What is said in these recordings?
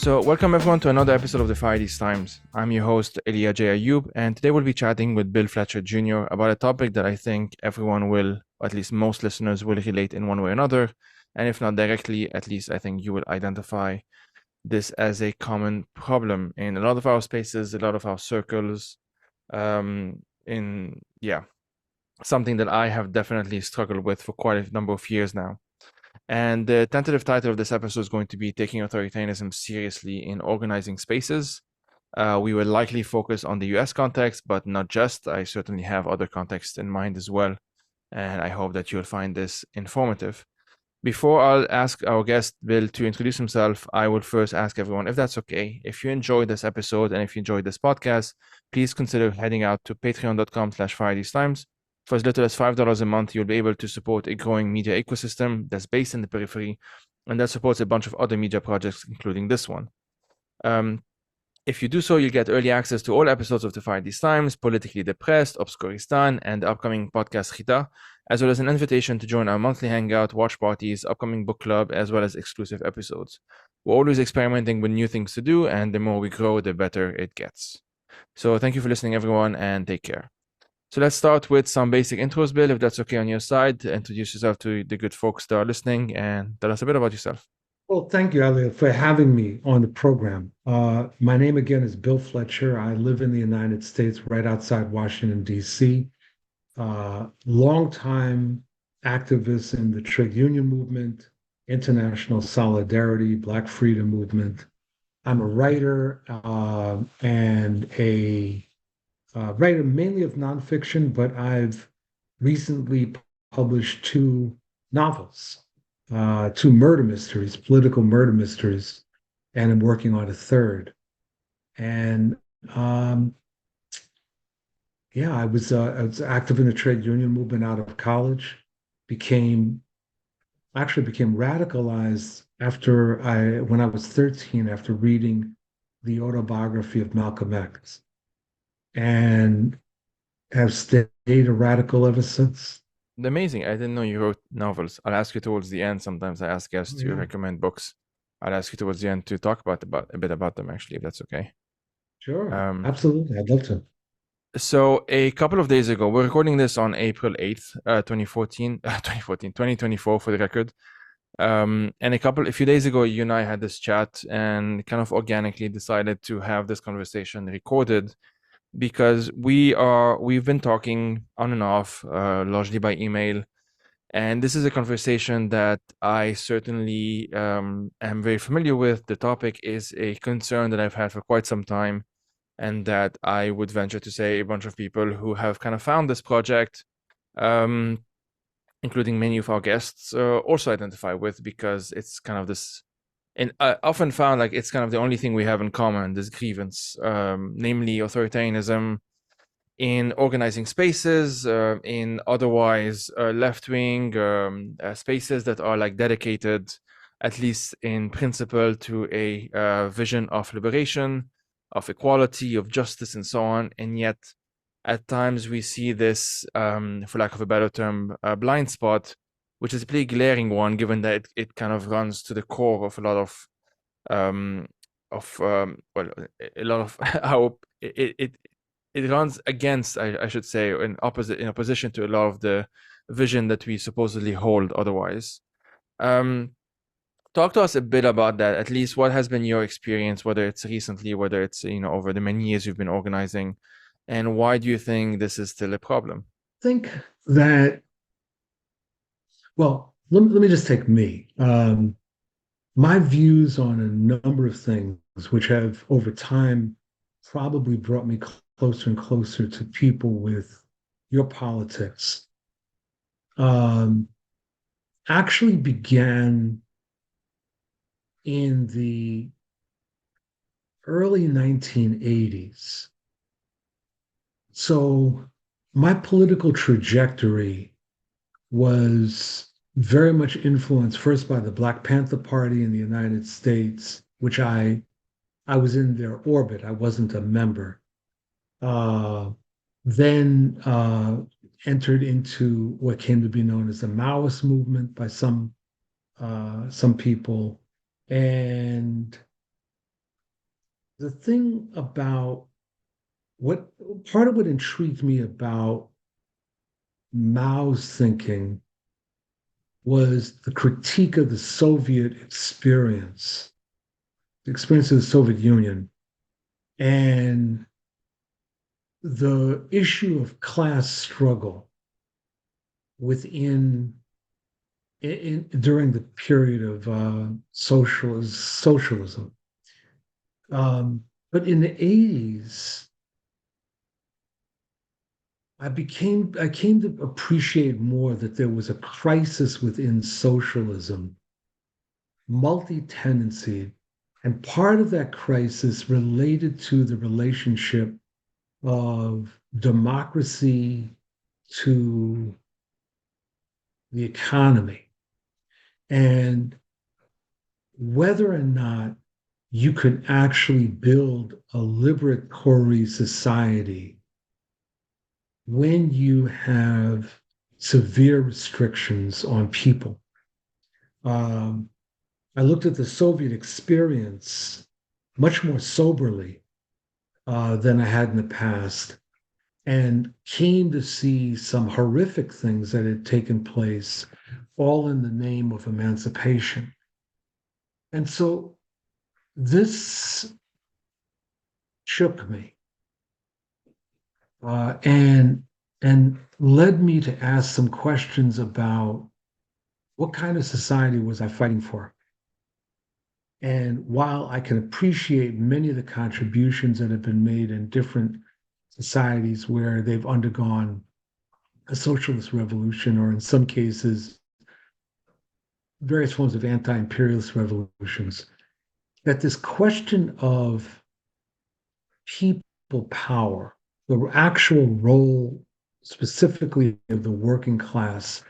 So, welcome everyone to another episode of the Fire These Times. I'm your host, Elia J. Ayoub, and today we'll be chatting with Bill Fletcher Jr. about a topic that I think everyone will, or at least most listeners, will relate in one way or another. And if not directly, at least I think you will identify this as a common problem in a lot of our spaces, a lot of our circles. Something that I have definitely struggled with for quite a number of years now. And the tentative title of this episode is going to be Taking Authoritarianism Seriously in Organizing Spaces. We will likely focus on the US context, but not just. I certainly have other contexts in mind as well. And I hope that you'll find this informative. Before I'll ask our guest, Bill, to introduce himself, I will first ask everyone if that's okay. If you enjoyed this episode and if you enjoyed this podcast, please consider heading out to patreon.com/FireTheseTimes. For as little as $5 a month, you'll be able to support a growing media ecosystem that's based in the periphery and that supports a bunch of other media projects, including this one. If you do so, you'll get early access to all episodes of the Fire These Times, Politically Depressed, Obscuristan, and the upcoming podcast Chita, as well as an invitation to join our monthly hangout, watch parties, upcoming book club, as well as exclusive episodes. We're always experimenting with new things to do, and the more we grow, the better it gets. So thank you for listening, everyone, and take care. So let's start with some basic intros, Bill, if that's okay on your side. Introduce yourself to the good folks that are listening and tell us a bit about yourself. Well, thank you, Elliot, for having me on the program. My name again is Bill Fletcher. I live in the United States, right outside Washington, D.C. Longtime activist in the trade union movement, international solidarity, Black freedom movement. I'm a writer and a writer mainly of nonfiction, but I've recently published two novels, two murder mysteries, political murder mysteries, and I'm working on a third. And yeah, I was active in the trade union movement out of college, became became radicalized when I was 13 after reading the autobiography of Malcolm X, and have stayed a radical ever since. Amazing. I didn't know you wrote novels. I'll ask you towards the end. Sometimes I ask guests to Yeah, recommend books. I'll ask you towards the end to talk about a bit about them, actually, if that's okay. sure, Um, absolutely. I'd love to. so a couple of days ago, we're recording this on April 8th, 2014, 2024 for the record. And a few days ago, you and I had this chat and kind of organically decided to have this conversation recorded because we've been talking on and off, largely by email. And this is a conversation that I certainly am very familiar with. The topic is a concern that I've had for quite some time, and that I would venture to say a bunch of people who have kind of found this project, um, including many of our guests, also identify with, because it's kind of this. And I often found like it's kind of the only thing we have in common, this grievance, namely authoritarianism in organizing spaces, in otherwise left-wing spaces that are like dedicated, at least in principle, to a vision of liberation, of equality, of justice, and so on. And yet, at times, we see this, for lack of a better term, blind spot, which is a pretty glaring one, given that it kind of runs to the core of a lot um, well, a lot of how it runs against, I should say, in opposition to a lot of the vision that we supposedly hold otherwise. Um, Talk to us a bit about that. At least, what has been your experience, whether it's recently, whether it's over the many years you've been organizing, and why do you think this is still a problem? Think that, well, let me just take me. My views on a number of things, which have over time probably brought me closer and closer to people with your politics, um, actually began in the early 1980s. So my political trajectory was very much influenced first by the Black Panther Party in the United States, which I was in their orbit. I wasn't a member. Uh, then entered into what came to be known as the Maoist movement by some people, and the thing about what part of what intrigued me about Mao's thinking was the critique of the Soviet experience, the experience of the Soviet Union, and the issue of class struggle within during the period of socialism. But in the 80s, I came to appreciate more that there was a crisis within socialism, multi-tendency, and part of that crisis related to the relationship of democracy to the economy, and whether or not you could actually build a liberatory society when you have severe restrictions on people. Um, I looked at the Soviet experience much more soberly than I had in the past, and came to see some horrific things that had taken place, all in the name of emancipation. And so this shook me and led me to ask some questions about what kind of society was I fighting for. And while I can appreciate many of the contributions that have been made in different societies where they've undergone a socialist revolution, or in some cases, various forms of anti imperialist revolutions, that this question of people power, the actual role specifically of the working class,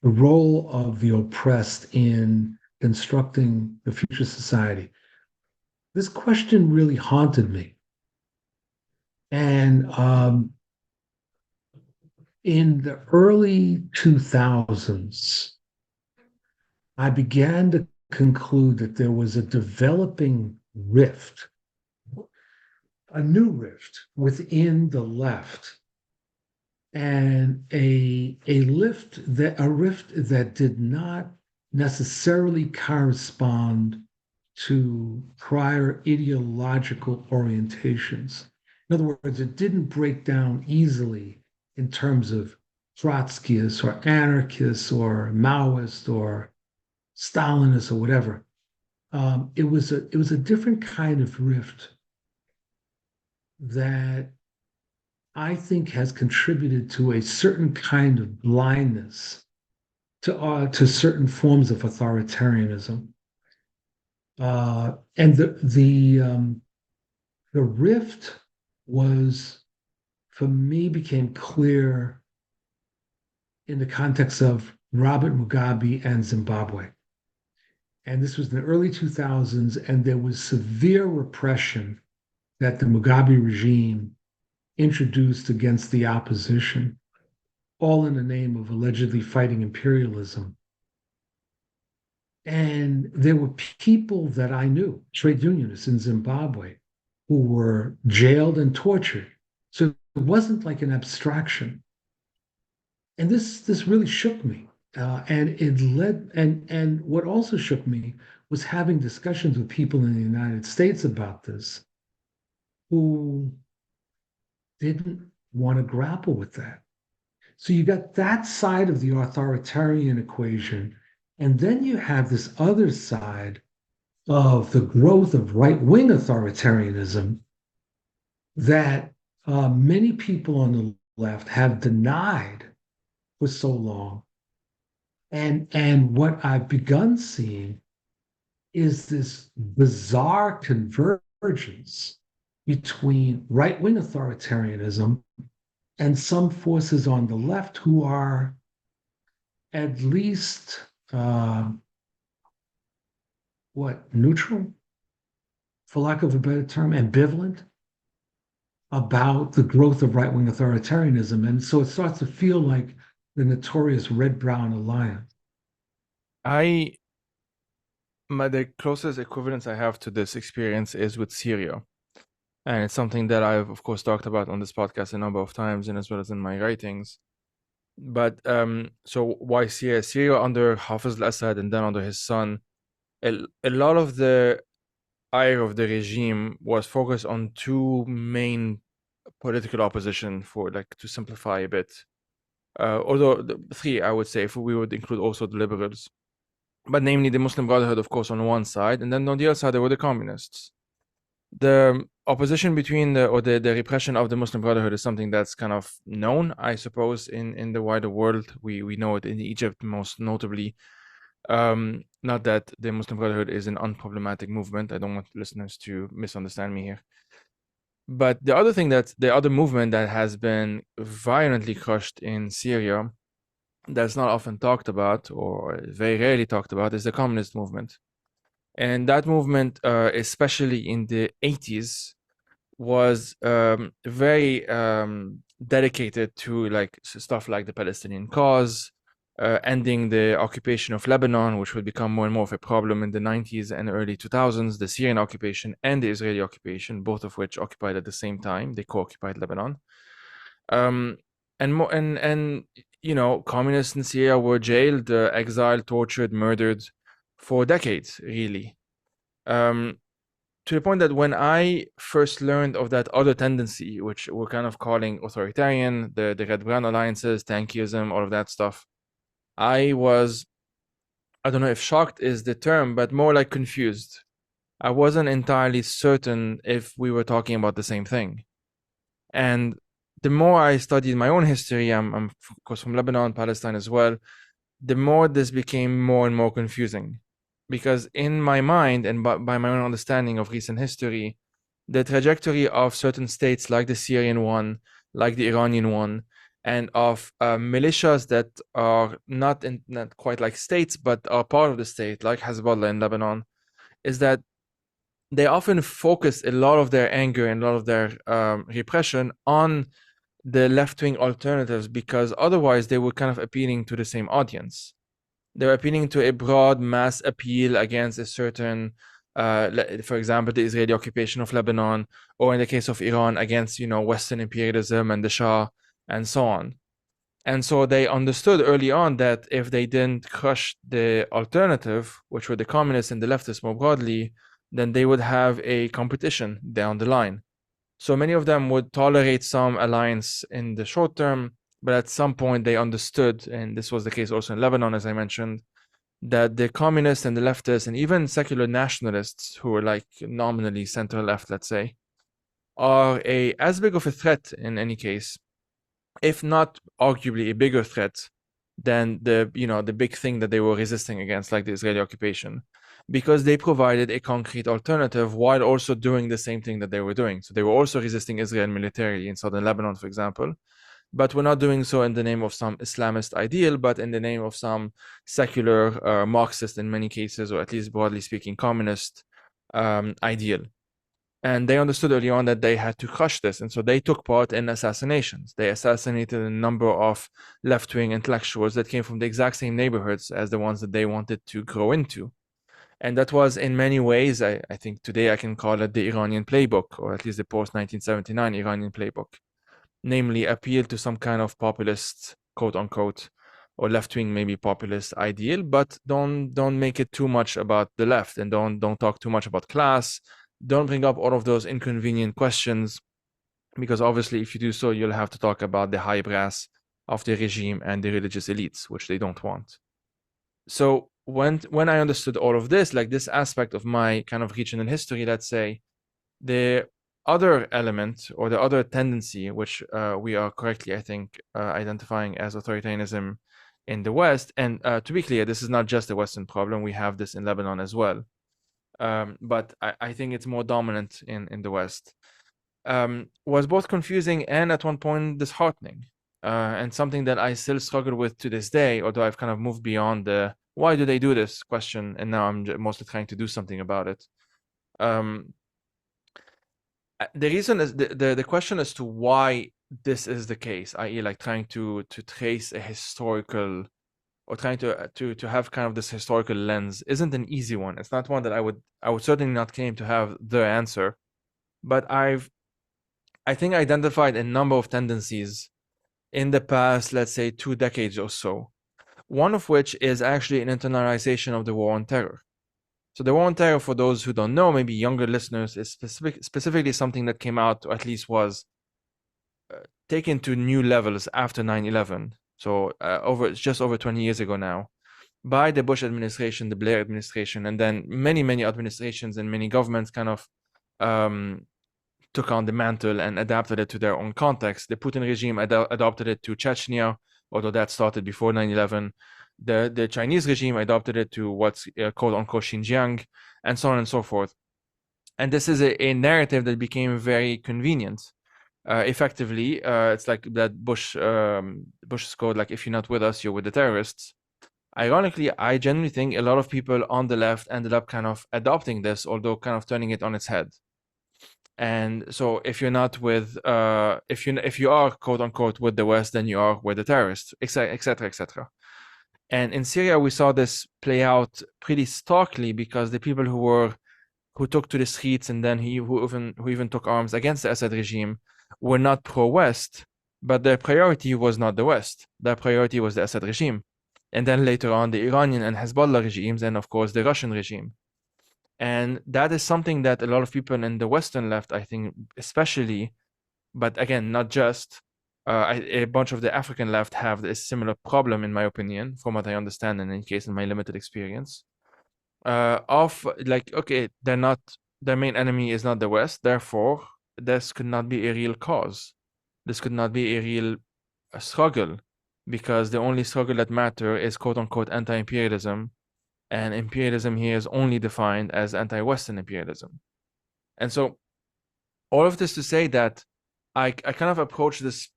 the role of the oppressed in constructing the future society, this question really haunted me. And in the early 2000s, I began to conclude that there was a developing rift, a new rift within the left, and a rift that did not necessarily correspond to prior ideological orientations. In other words, it didn't break down easily in terms of Trotskyists or anarchists or Maoists or Stalinists or whatever. It was a different kind of rift that I think has contributed to a certain kind of blindness to certain forms of authoritarianism. And the rift was, for me, became clear in the context of Robert Mugabe and Zimbabwe. And this was in the early 2000s, and there was severe repression that the Mugabe regime introduced against the opposition, all in the name of allegedly fighting imperialism. And there were people that I knew, trade unionists in Zimbabwe, who were jailed and tortured. So it wasn't like an abstraction. And this really shook me. And it led, and what also shook me was having discussions with people in the United States about this who didn't want to grapple with that. So you got that side of the authoritarian equation, and then you have this other side of the growth of right-wing authoritarianism that many people on the left have denied for so long. And what I've begun seeing is this bizarre convergence between right-wing authoritarianism and some forces on the left who are at least neutral, for lack of a better term, ambivalent about the growth of right-wing authoritarianism. And so it starts to feel like the notorious red-brown alliance. The closest equivalence I have to this experience is with Syria. And it's something that I've, of course, talked about on this podcast a number of times, and as well as in my writings. But so why Syria? Syria under Hafiz al-Assad and then under his son, a lot of the ire of the regime was focused on two main political opposition, for like to simplify a bit. Although three, I would say, if we would include also the liberals. But namely the Muslim Brotherhood, of course, on one side, and then on the other side there were the communists. The opposition between the repression of the Muslim Brotherhood is something that's kind of known, I suppose, in the wider world. We know it in Egypt most notably. Not that the Muslim Brotherhood is an unproblematic movement. I don't want listeners to misunderstand me here. But the other thing, that the other movement that has been violently crushed in Syria, that's not often talked about or very rarely talked about, is the communist movement. And that movement, especially in the 80s, was very dedicated to like stuff like the Palestinian cause, ending the occupation of Lebanon, which would become more and more of a problem in the 90s and early 2000s, the Syrian occupation and the Israeli occupation, both of which occupied at the same time. They co-occupied Lebanon. And you know, communists in Syria were jailed, exiled, tortured, murdered for decades, really. To the point that when I first learned of that other tendency, which we're kind of calling authoritarian, the red-brown alliances, tankyism, all of that stuff, I was, I don't know if shocked is the term, but more like confused. I wasn't entirely certain if we were talking about the same thing. And the more I studied my own history, I'm of course from Lebanon, Palestine as well, the more this became more and more confusing. Because in my mind and by my own understanding of recent history, the trajectory of certain states like the Syrian one, like the Iranian one, and of militias that are not quite like states, but are part of the state, like Hezbollah in Lebanon, is that they often focus a lot of their anger and a lot of their repression on the left-wing alternatives, because otherwise they were kind of appealing to the same audience. They're appealing to a broad mass appeal against a certain, for example, the Israeli occupation of Lebanon, or in the case of Iran, against, you know, Western imperialism and the Shah, and so on. And so they understood early on that if they didn't crush the alternative, which were the communists and the leftists more broadly, then they would have a competition down the line. So many of them would tolerate some alliance in the short term, but at some point they understood, and this was the case also in Lebanon, as I mentioned, that the communists and the leftists and even secular nationalists, who were like nominally center left, let's say, are as big of a threat in any case, if not arguably a bigger threat than the big thing that they were resisting against, like the Israeli occupation, because they provided a concrete alternative while also doing the same thing that they were doing. So they were also resisting Israel militarily in southern Lebanon, for example, but we're not doing so in the name of some Islamist ideal, but in the name of some secular, Marxist in many cases, or at least broadly speaking, communist ideal. And they understood early on that they had to crush this. And so they took part in assassinations. They assassinated a number of left-wing intellectuals that came from the exact same neighborhoods as the ones that they wanted to grow into. And that was in many ways, I think today I can call it the Iranian playbook, or at least the post-1979 Iranian playbook. Namely, appeal to some kind of populist, quote unquote, or left-wing maybe populist ideal, but don't make it too much about the left, and don't talk too much about class. Don't bring up all of those inconvenient questions, because obviously if you do so, you'll have to talk about the high brass of the regime and the religious elites, which they don't want. So when I understood all of this, like this aspect of my kind of regional history, let's say, the other element or the other tendency, which we are correctly, I think, identifying as authoritarianism in the West, and to be clear, this is not just a Western problem. We have this in Lebanon as well. But I think it's more dominant in the West, was both confusing and at one point disheartening, and something that I still struggle with to this day, although I've kind of moved beyond the why do they do this question, and now I'm mostly trying to do something about it. The reason is the question as to why this is the case, i.e., like trying to trace a historical, or trying to have kind of this historical lens, isn't an easy one. It's not one that I would certainly not claim to have the answer. but I think identified a number of tendencies in the past, let's say 2 decades or so. One of which is actually an internalization of the war on terror. So the war on terror, for those who don't know, maybe younger listeners, is specifically something that came out, or at least was taken to new levels after 9/11. So just over 20 years ago now, by the Bush administration, the Blair administration, and then many administrations and many governments kind of um, took on the mantle and adapted it to their own context. The Putin regime adopted it to Chechnya, although that started before 9/11. The Chinese regime adopted it to what's called unquote Xinjiang, and so on and so forth. And this is a narrative that became very convenient. Effectively, it's like that Bush's code, like if you're not with us, you're with the terrorists. Ironically, I genuinely think a lot of people on the left ended up kind of adopting this, although kind of turning it on its head. And so if you're not with if you are quote unquote with the West, then you are with the terrorists, etc., etc., etc. And in Syria, we saw this play out pretty starkly because the people who took to the streets and then who even took arms against the Assad regime were not pro-West, but their priority was not the West. Their priority was the Assad regime, and then later on the Iranian and Hezbollah regimes, and of course the Russian regime. And that is something that a lot of people in the Western left, I think, especially, but again, not just, a bunch of the African left have a similar problem, in my opinion, from what I understand, in any case, in my limited experience, of like, okay, their main enemy is not the West, therefore, this could not be a real cause. This could not be a real struggle, because the only struggle that matter is quote unquote anti-imperialism, and imperialism here is only defined as anti-Western imperialism. And so all of this to say that I kind of approach this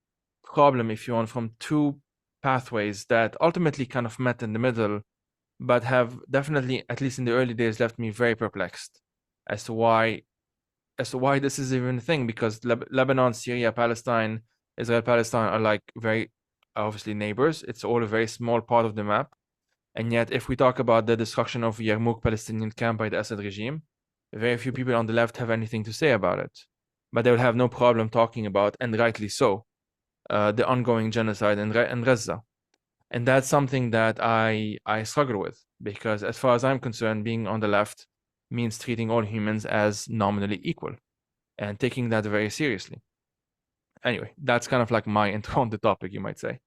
problem, if you want, from two pathways that ultimately kind of met in the middle, but have definitely, at least in the early days, left me very perplexed as to why this is even a thing, because Lebanon, Syria, Palestine, Israel, Palestine are like very obviously neighbors. It's all a very small part of the map. And yet, if we talk about the destruction of Yarmouk Palestinian camp by the Assad regime, very few people on the left have anything to say about it. But they will have no problem talking about, and rightly so, the ongoing genocide in Gaza. And that's something that I struggle with, because as far as I'm concerned, being on the left means treating all humans as nominally equal and taking that very seriously. Anyway, that's kind of like my intro on the topic, you might say.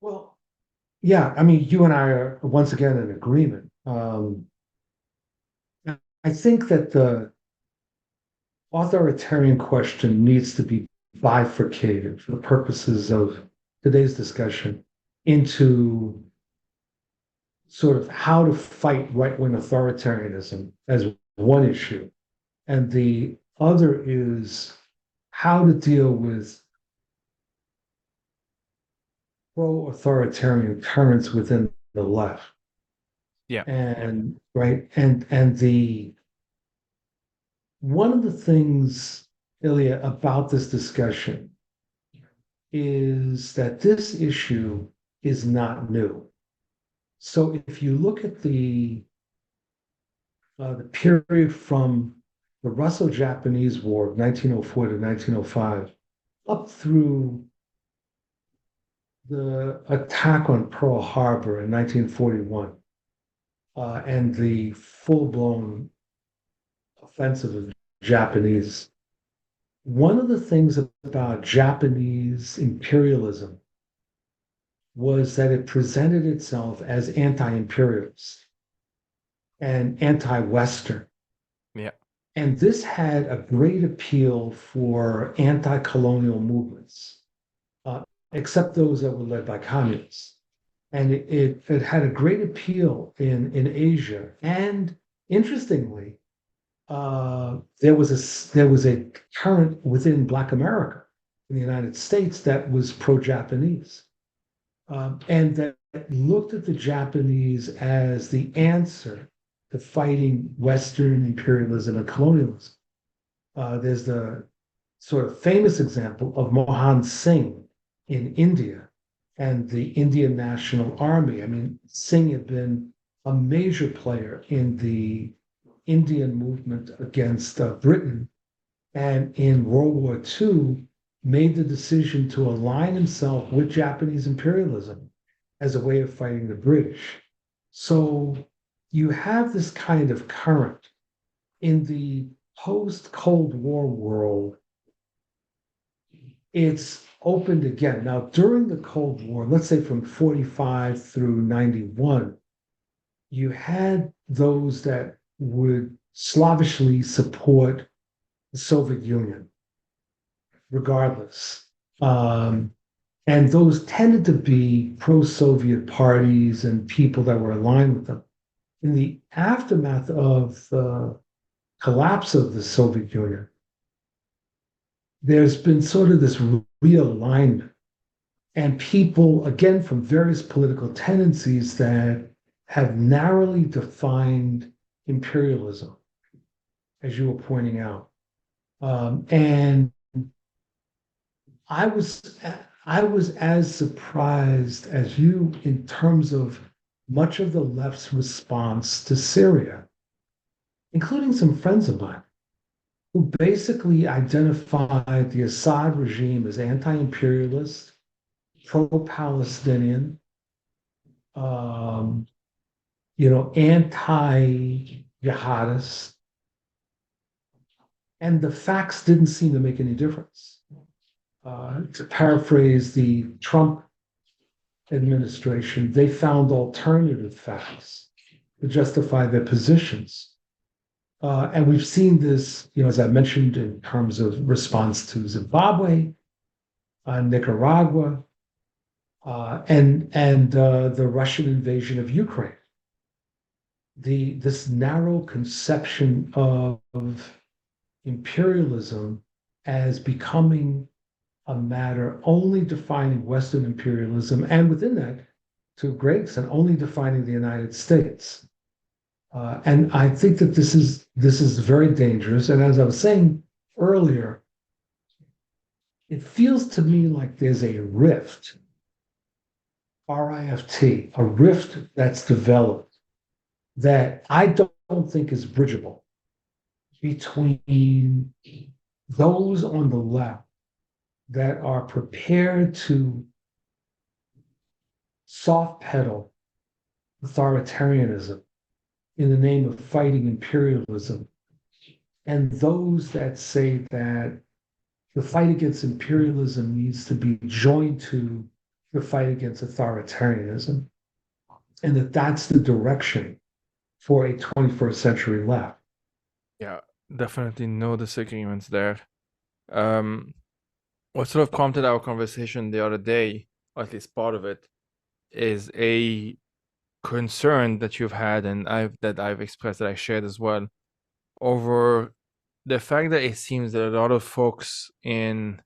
Well, yeah, I mean, you and I are once again in agreement. I think that the authoritarian question needs to be bifurcated for the purposes of today's discussion into sort of how to fight right-wing authoritarianism as one issue, and the other is how to deal with pro-authoritarian currents within the left. Yeah. And right, and the one of the things, Ilya, about this discussion is that this issue is not new. So if you look at the period from the Russo-Japanese War of 1904 to 1905 up through the attack on Pearl Harbor in 1941 and the full-blown offensive of the Japanese. One of the things about Japanese imperialism was that it presented itself as anti-imperialist and anti-Western. Yeah. And this had a great appeal for anti-colonial movements, except those that were led by communists. And it had a great appeal in Asia. And interestingly, there was a current within Black America in the United States that was pro-Japanese, and that looked at the Japanese as the answer to fighting Western imperialism and colonialism. There's the sort of famous example of Mohan Singh in India and the Indian National Army. I mean, Singh had been a major player in the Indian movement against Britain and in World War II made the decision to align himself with Japanese imperialism as a way of fighting the British. So you have this kind of current in the post Cold War world. It's opened again. Now, during the Cold War, let's say from 45 through 91, you had those that would slavishly support the Soviet Union, regardless. And those tended to be pro Soviet parties and people that were aligned with them. In the aftermath of the collapse of the Soviet Union, there's been sort of this realignment, and people, again, from various political tendencies that have narrowly defined imperialism, as you were pointing out. And I was I was as surprised as you in terms of much of the left's response to Syria, including some friends of mine who basically identified the Assad regime as anti-imperialist, pro-Palestinian, um, anti-jihadist, and the facts didn't seem to make any difference. To paraphrase the Trump administration, they found alternative facts to justify their positions. And we've seen this, as I mentioned, in terms of response to Zimbabwe, Nicaragua, and the Russian invasion of Ukraine. This narrow conception of imperialism as becoming a matter only defining Western imperialism, and within that, to a great extent, only defining the United States. And I think that this is very dangerous. And as I was saying earlier, it feels to me like there's a rift, RIFT, a rift that's developed that I don't think is bridgeable between those on the left that are prepared to soft pedal authoritarianism in the name of fighting imperialism, and those that say that the fight against imperialism needs to be joined to the fight against authoritarianism, and that's the direction for a 21st century left. Yeah, definitely no disagreements there. What sort of prompted our conversation the other day, or at least part of it, is a concern that you've had and I've expressed, that I shared as well, over the fact that it seems that a lot of folks in,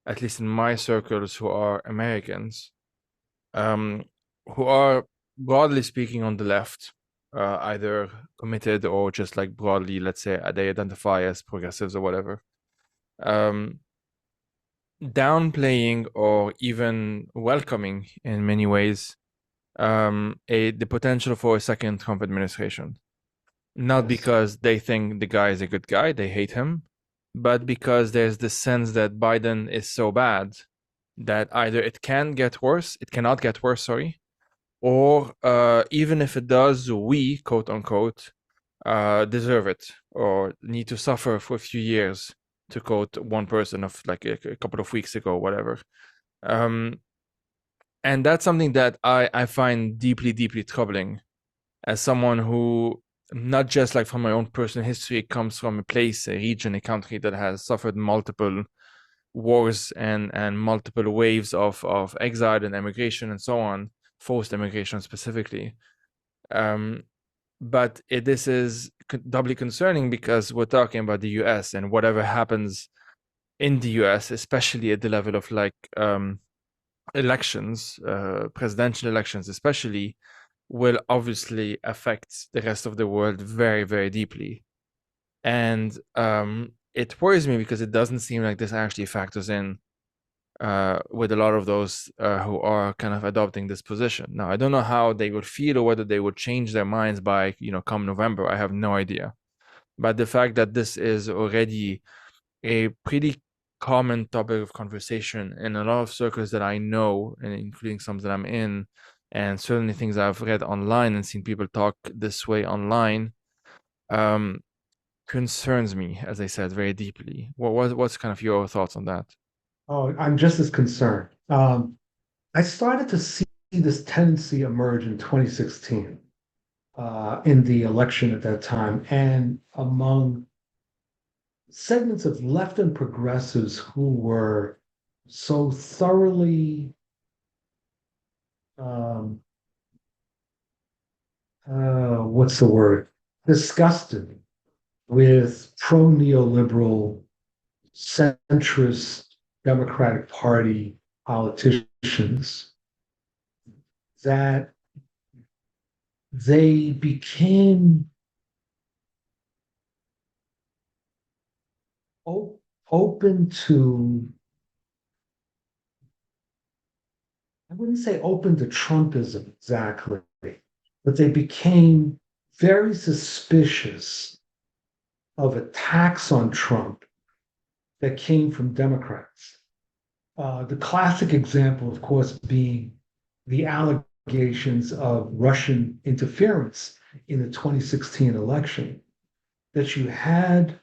at least in my circles, who are Americans, who are broadly speaking on the left, either committed or just like broadly, let's say they identify as progressives or whatever, downplaying or even welcoming in many ways the potential for a second Trump administration. Not because they think the guy is a good guy, they hate him, but because there's this sense that Biden is so bad that either it cannot get worse, sorry, or even if it does, we, quote unquote, deserve it or need to suffer for a few years, to quote one person of like a couple of weeks ago, whatever. And that's something that I find deeply, deeply troubling as someone who, not just like from my own personal history, comes from a place, a region, a country that has suffered multiple wars and multiple waves of exile and emigration and so on, forced immigration specifically. But this is doubly concerning because we're talking about the US, and whatever happens in the US, especially at the level of like elections, presidential elections especially, will obviously affect the rest of the world very, very deeply. And it worries me because it doesn't seem like this actually factors in with a lot of those who are kind of adopting this position. Now, I don't know how they would feel or whether they would change their minds by, come November. I have no idea. But the fact that this is already a pretty common topic of conversation in a lot of circles that I know, and including some that I'm in, and certainly things I've read online and seen people talk this way online, um, concerns me, as I said, very deeply. What's kind of your thoughts on that? Oh, I'm just as concerned. I started to see this tendency emerge in 2016 in the election at that time, and among segments of left and progressives who were so thoroughly um, what's the word? Disgusted with pro neoliberal, centrist Democratic Party politicians that they became open to, I wouldn't say open to Trumpism exactly, but they became very suspicious of attacks on Trump that came from Democrats. The classic example, of course, being the allegations of Russian interference in the 2016 election, that you had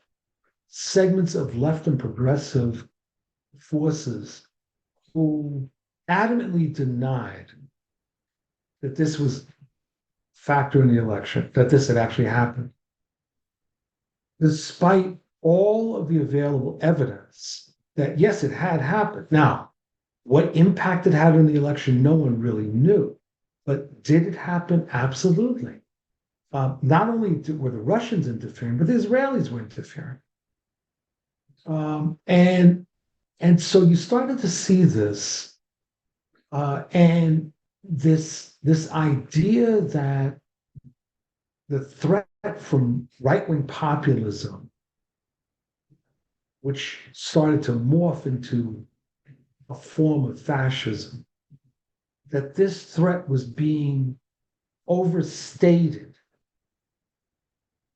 segments of left and progressive forces who adamantly denied that this was a factor in the election, that this had actually happened, despite all of the available evidence that yes, it had happened. Now, what impact it had on the election, no one really knew. But did it happen? Absolutely. Not only were the Russians interfering, but the Israelis were interfering. And so you started to see this, and this idea that the threat from right-wing populism, which started to morph into a form of fascism, that this threat was being overstated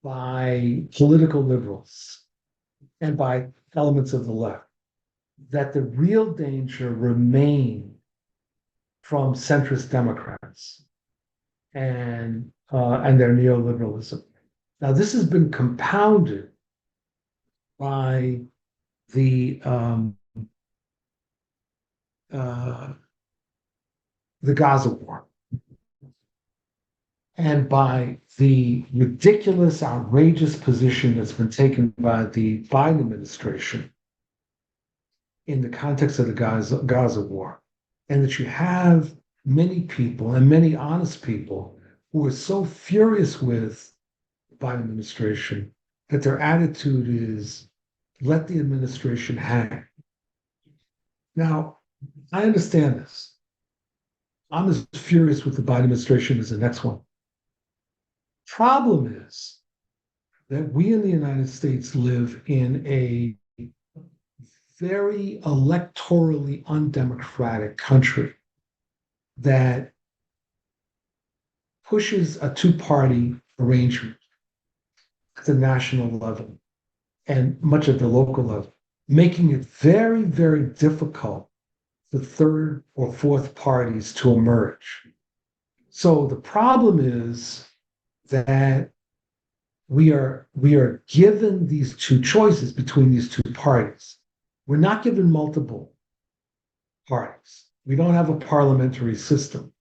by political liberals and by elements of the left, that the real danger remained from centrist Democrats and their neoliberalism. Now, this has been compounded by the uh, the Gaza war and by the ridiculous, outrageous position that's been taken by the Biden administration in the context of the Gaza war, and that you have many people and many honest people who are so furious with the Biden administration that their attitude is let the administration hang. Now, I understand this. I'm as furious with the Biden administration as the next one. Problem is that we in the United States live in a very electorally undemocratic country that pushes a two-party arrangement at the national level and much at the local level, making it very, very difficult for third or fourth parties to emerge. So the problem is that we are given these two choices between these two parties. We're not given multiple parties. We don't have a parliamentary system.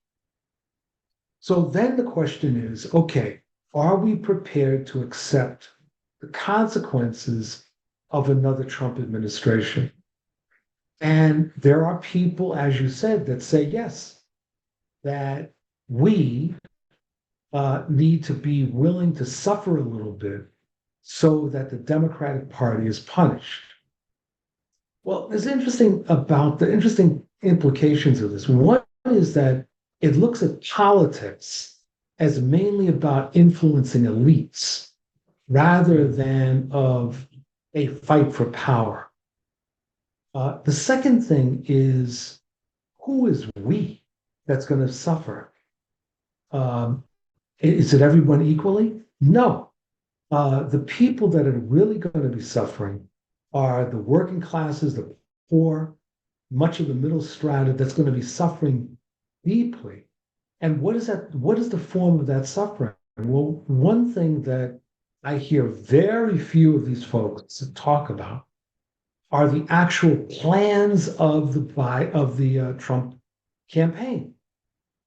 So then the question is, okay, are we prepared to accept the consequences of another Trump administration? And there are people, as you said, that say yes, that we need to be willing to suffer a little bit so that the Democratic Party is punished. Well, there's interesting implications of this. One is that it looks at politics as mainly about influencing elites rather than of a fight for power. The second thing is who is we that's going to suffer? Is it everyone equally? No. The people that are really going to be suffering are the working classes, the poor, much of the middle strata that's going to be suffering deeply. And what is that? What is the form of that suffering? Well, one thing that I hear very few of these folks talk about are the actual plans of the Trump campaign.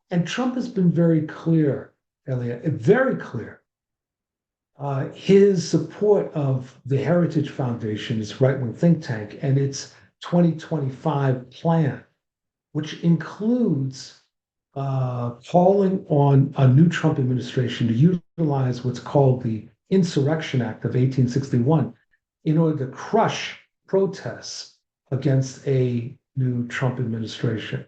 And Trump has been very clear, Elliot, very clear. His support of the Heritage Foundation, his right-wing think tank, and its 2025 plan, which includes calling on a new Trump administration to utilize what's called the Insurrection Act of 1861 in order to crush protests against a new Trump administration.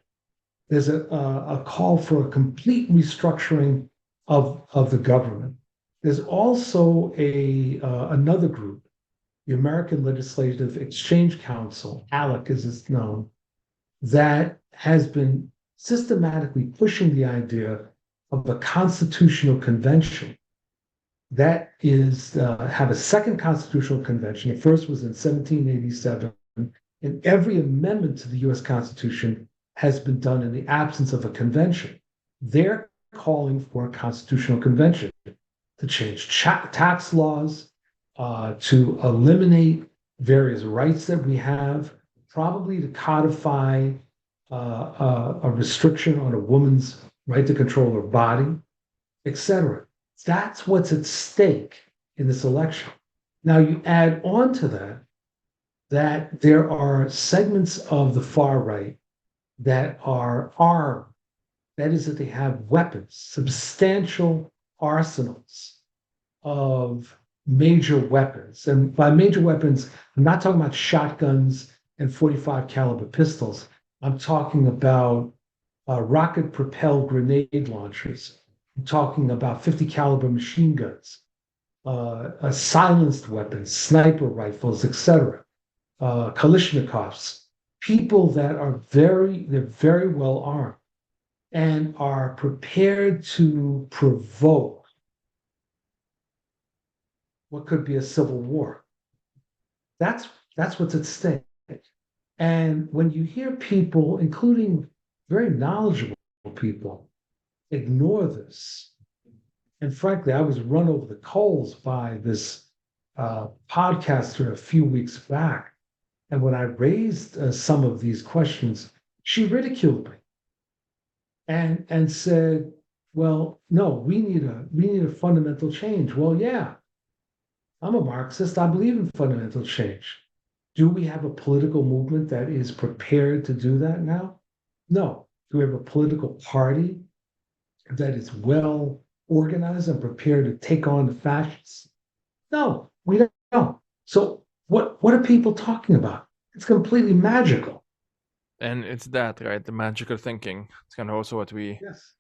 There's a call for a complete restructuring of the government. There's also another group, the American Legislative Exchange Council, ALEC as it's known, that has been systematically pushing the idea of a constitutional convention that is have a second constitutional convention. The first was in 1787, and every amendment to the U.S. Constitution has been done in the absence of a convention. They're calling for a constitutional convention to change tax laws, to eliminate various rights that we have, probably to codify a restriction on a woman's right to control her body, etc. That's what's at stake in this election. Now, you add on to that there are segments of the far right that are armed. That is, that they have weapons, substantial arsenals of major weapons. And by major weapons, I'm not talking about shotguns and 45 caliber pistols. I'm talking about rocket propelled grenade launchers. I'm talking about 50 caliber machine guns, silenced weapons, sniper rifles, etc. Kalashnikovs, people that are they're very well armed and are prepared to provoke what could be a civil war. That's that's what's at stake. And when you hear people, including very knowledgeable people, ignore this, and frankly, I was run over the coals by this podcaster a few weeks back. And when I raised some of these questions, she ridiculed me and said, "Well, no, we need a fundamental change." Well, yeah, I'm a Marxist. I believe in fundamental change. Do we have a political movement that is prepared to do that now? No. Do we have a political party that is well organized and prepared to take on the fascists? No, we don't. So what are people talking about? It's completely magical. And it's that, right? The magical thinking. It's kind of also what Yes.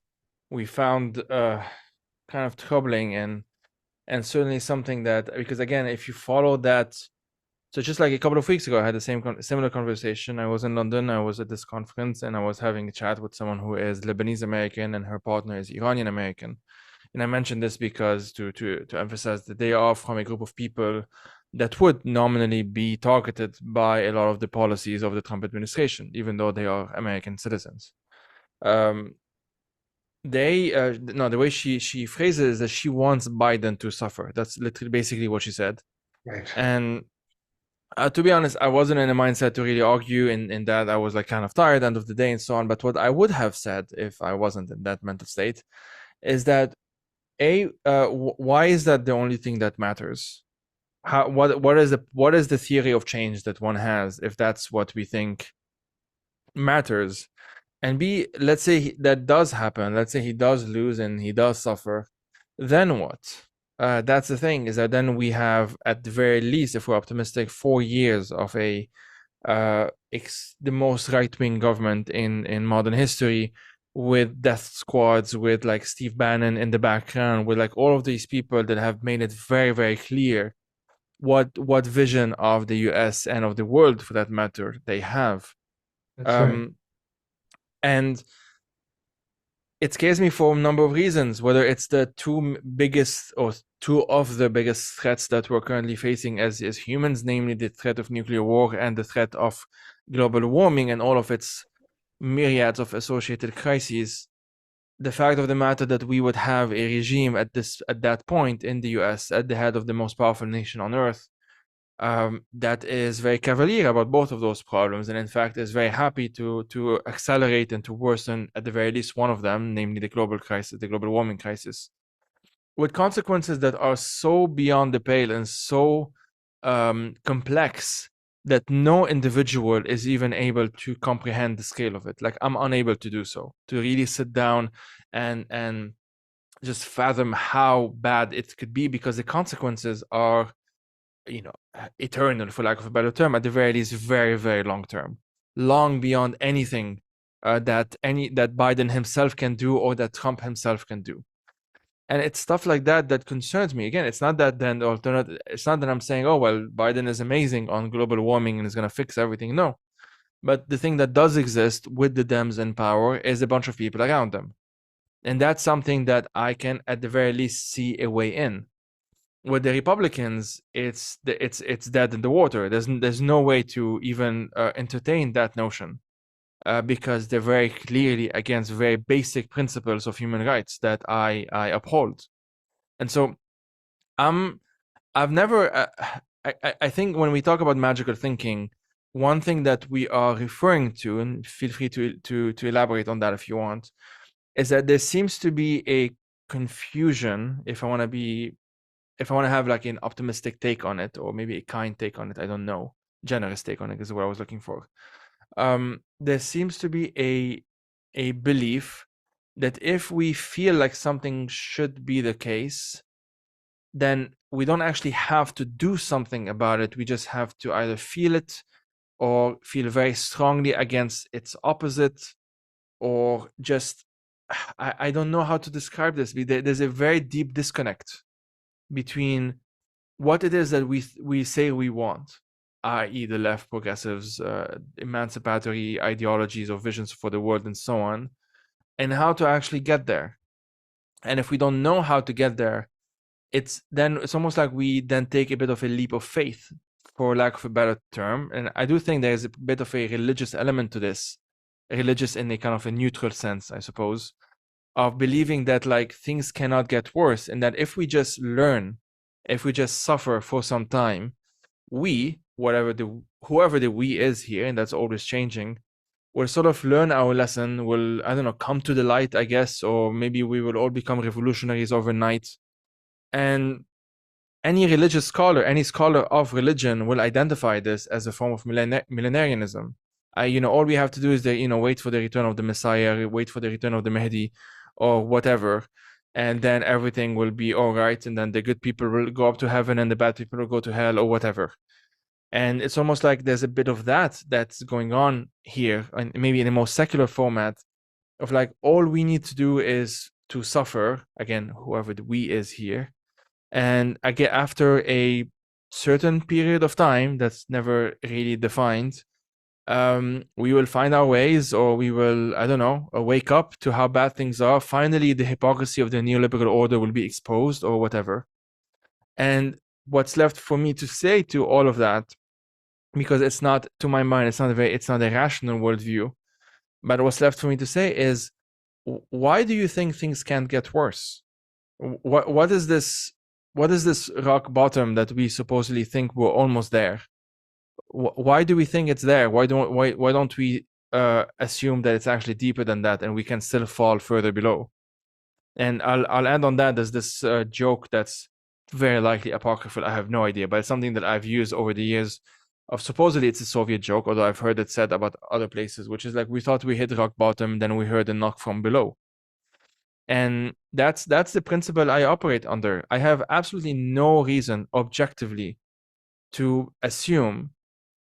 we found kind of troubling, and certainly something that, because again, if you follow that, so just like a couple of weeks ago, I had the similar conversation. I was in London. I was at this conference, and I was having a chat with someone who is Lebanese American, and her partner is Iranian American. And I mentioned this because to emphasize that they are from a group of people that would nominally be targeted by a lot of the policies of the Trump administration, even though they are American citizens. The way she phrases it is that she wants Biden to suffer. That's literally basically what she said. Right. And to be honest, I wasn't in a mindset to really argue in that. I was like kind of tired at the end of the day and so on. But what I would have said if I wasn't in that mental state is that why is that the only thing that matters? What is the theory of change that one has if that's what we think matters? And B, let's say that does happen. Let's say he does lose and he does suffer. Then what? That's the thing, is that then we have, at the very least, if we're optimistic, 4 years of the most right-wing government in modern history, with death squads, with like Steve Bannon in the background, with like all of these people that have made it very, very clear what vision of the US and of the world, for that matter, they have. That's right. And It scares me for a number of reasons, whether it's the biggest or two of the biggest threats that we're currently facing as humans, namely the threat of nuclear war and the threat of global warming and all of its myriads of associated crises. The fact of the matter that we would have a regime at that point in the US at the head of the most powerful nation on earth, that is very cavalier about both of those problems, and in fact is very happy to accelerate and to worsen at the very least one of them, namely the global crisis, the global warming crisis, with consequences that are so beyond the pale and so complex that no individual is even able to comprehend the scale of it. Like, I'm unable to do so, to really sit down and just fathom how bad it could be, because the consequences are, eternal, for lack of a better term, at the very least very, very long term, long beyond anything that Biden himself can do or that Trump himself can do. And it's stuff like that that concerns me. Again, it's not that then the alternative. It's not that I'm saying, oh well, Biden is amazing on global warming and is going to fix everything. No, but the thing that does exist with the Dems in power is a bunch of people around them, and that's something that I can, at the very least, see a way in. With the Republicans, it's dead in the water. There's no way to even entertain that notion, because they're very clearly against very basic principles of human rights that I uphold. And so I've never I think when we talk about magical thinking, one thing that we are referring to, and feel free to elaborate on that if you want, is that there seems to be a confusion, if I want to have like an optimistic take on it, or maybe a kind take on it, I don't know, generous take on it is what I was looking for. There seems to be a belief that if we feel like something should be the case, then we don't actually have to do something about it. We just have to either feel it or feel very strongly against its opposite, or just, I don't know how to describe this. There's a very deep disconnect between what it is that we say we want, i.e. the left, progressives, emancipatory ideologies or visions for the world and so on, and how to actually get there. And if we don't know how to get there, it's almost like we then take a bit of a leap of faith, for lack of a better term. And I do think there's a bit of a religious element to this, religious in a kind of a neutral sense, I suppose, of believing that like things cannot get worse, and that if we just learn, if we just suffer for some time, whoever the we is here, and that's always changing, will sort of learn our lesson, will, I don't know, come to the light, I guess, or maybe we will all become revolutionaries overnight. And any religious scholar, any scholar of religion, will identify this as a form of millenarianism. All we have to do is wait for the return of the Messiah, wait for the return of the Mahdi, or whatever, and then everything will be all right, and then the good people will go up to heaven and the bad people will go to hell, or whatever. And it's almost like there's a bit of that's going on here, and maybe in a more secular format, of like, all we need to do is to suffer, again, whoever the we is here, and again, after a certain period of time that's never really defined, we will find our ways, or we will, I don't know, wake up to how bad things are. Finally, the hypocrisy of the neoliberal order will be exposed, or whatever. And what's left for me to say to all of that, because it's not, to my mind, it's not a rational worldview, but what's left for me to say is, why do you think things can't get worse? What is this rock bottom that we supposedly think we're almost there? Why do we think it's there? Why don't we assume that it's actually deeper than that, and we can still fall further below? And I'll end on that. There's this joke that's very likely apocryphal. I have no idea, but it's something that I've used over the years. Of supposedly it's a Soviet joke, although I've heard it said about other places, which is like, we thought we hit rock bottom, then we heard a knock from below. And that's the principle I operate under. I have absolutely no reason objectively to assume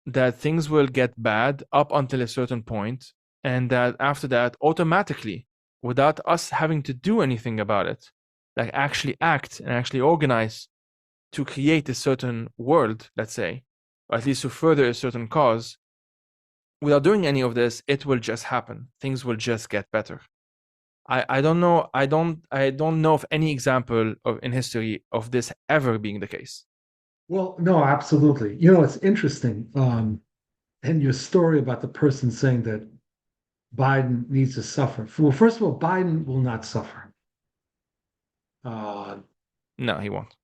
that things will get bad up until a certain point, and that after that, automatically, without us having to do anything about it, like actually act and actually organize to create a certain world, let's say, or at least to further a certain cause, without doing any of this, it will just happen. Things will just get better. I don't know. I don't know of any example of in history of this ever being the case. Well, no, absolutely. It's interesting. And your story about the person saying that Biden needs to suffer. Well, first of all, Biden will not suffer. Uh, No, he won't.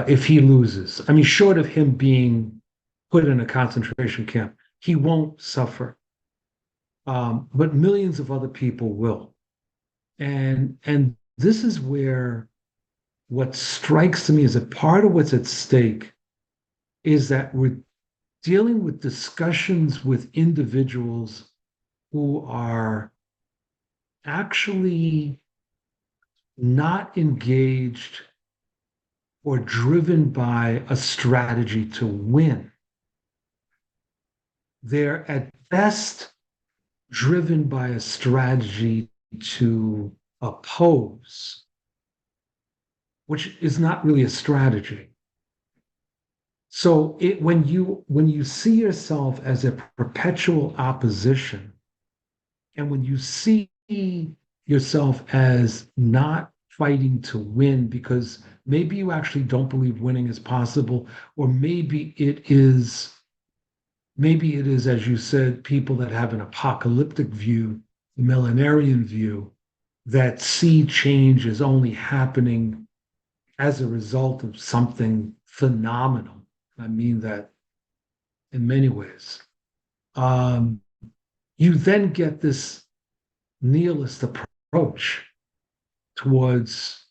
if he loses. I mean, short of him being put in a concentration camp, he won't suffer. But millions of other people will. And this is where what strikes to me is that part of what's at stake is that we're dealing with discussions with individuals who are actually not engaged or driven by a strategy to win. They're at best driven by a strategy to oppose, which is not really a strategy. So when you see yourself as a perpetual opposition, and when you see yourself as not fighting to win because maybe you actually don't believe winning is possible, or maybe it is, as you said, people that have an apocalyptic view, the millenarian view, that see change as only happening as a result of something phenomenal. I mean that in many ways. Um, you then get this nihilist approach towards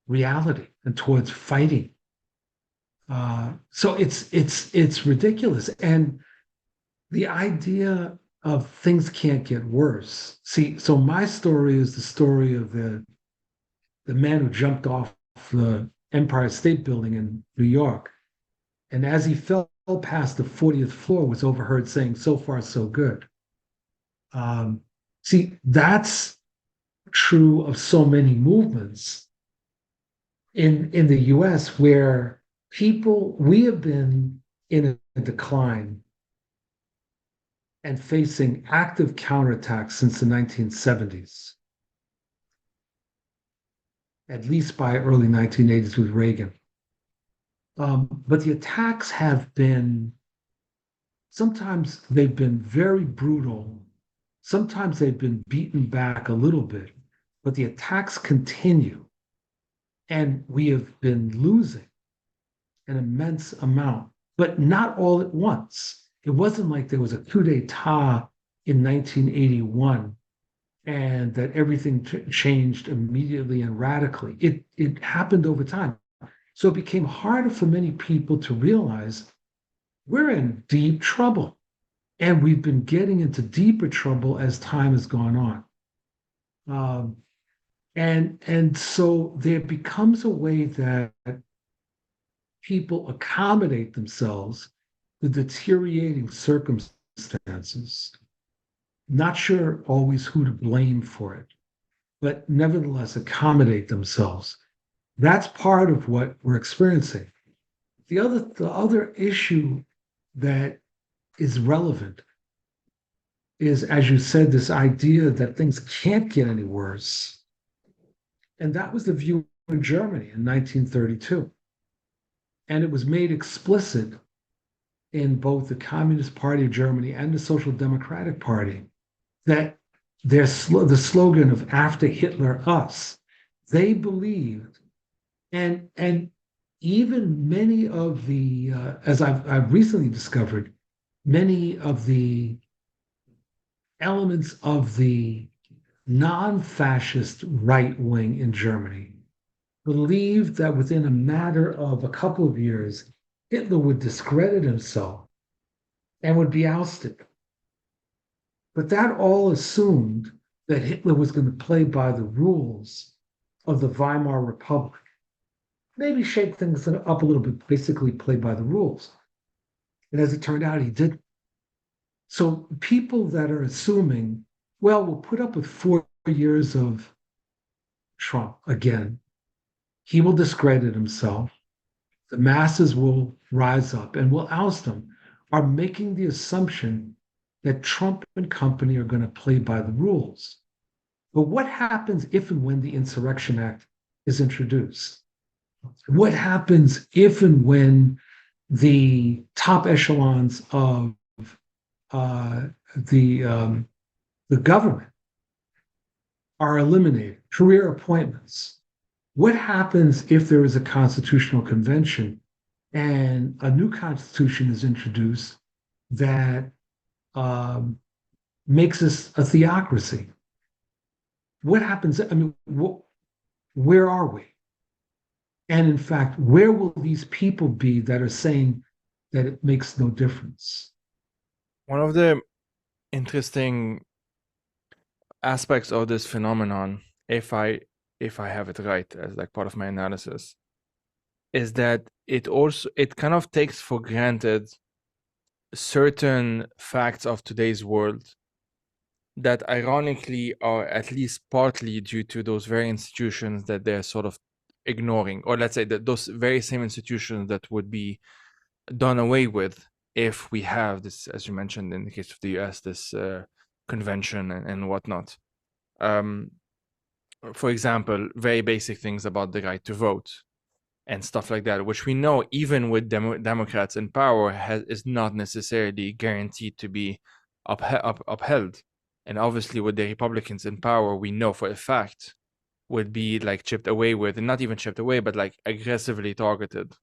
reality and towards fighting. So it's ridiculous, and the idea of things can't get worse. See, so my story is the story of the man who jumped off the Empire State Building in New York, and as he fell past the 40th floor, was overheard saying, "So far, so good." Um, See, that's true of so many movements in the US where we have been in a decline and facing active counterattacks since the 1970s, at least by early 1980s with Reagan. But the attacks have been, sometimes they've been very brutal. Sometimes they've been beaten back a little bit, but the attacks continue. And we have been losing an immense amount, but not all at once. It wasn't like there was a coup d'etat in 1981 and that everything changed immediately and radically. It happened over time. So it became harder for many people to realize we're in deep trouble. And we've been getting into deeper trouble as time has gone on. Um, and so there becomes a way that people accommodate themselves with deteriorating circumstances. Not sure always who to blame for it, but nevertheless accommodate themselves. That's part of what we're experiencing. The other issue that is relevant is, as you said, this idea that things can't get any worse. And that was the view in Germany in 1932. And it was made explicit in both the Communist Party of Germany and the Social Democratic Party that the slogan of "After Hitler, us," they believed, and even many of the, as I've recently discovered, many of the elements of the non-fascist right wing in Germany believed that within a matter of a couple of years, Hitler would discredit himself and would be ousted. But that all assumed that Hitler was going to play by the rules of the Weimar Republic. Maybe shake things up a little bit, basically play by the rules. And as it turned out, he didn't. So people that are assuming, well, we'll put up with 4 years of Trump again. He will discredit himself. The masses will rise up and will oust him, are making the assumption that Trump and company are going to play by the rules. But what happens if and when the Insurrection Act is introduced? What happens if and when the top echelons of uh, the the government are eliminated, career appointments? What happens if there is a constitutional convention and a new constitution is introduced that um, makes us a theocracy? What happens? I mean, where are we? And in fact, where will these people be that are saying that it makes no difference? One of the interesting aspects of this phenomenon, if I have it right as like part of my analysis, is that it kind of takes for granted certain facts of today's world that ironically are at least partly due to those very institutions that they're sort of ignoring, or let's say that those very same institutions that would be done away with if we have this, as you mentioned in the case of the US, this convention and whatnot. Um, for example, very basic things about the right to vote and stuff like that, which we know even with Democrats in power is not necessarily guaranteed to be upheld. And obviously with the Republicans in power, we know for a fact would be like chipped away with, and not even chipped away, but like aggressively targeted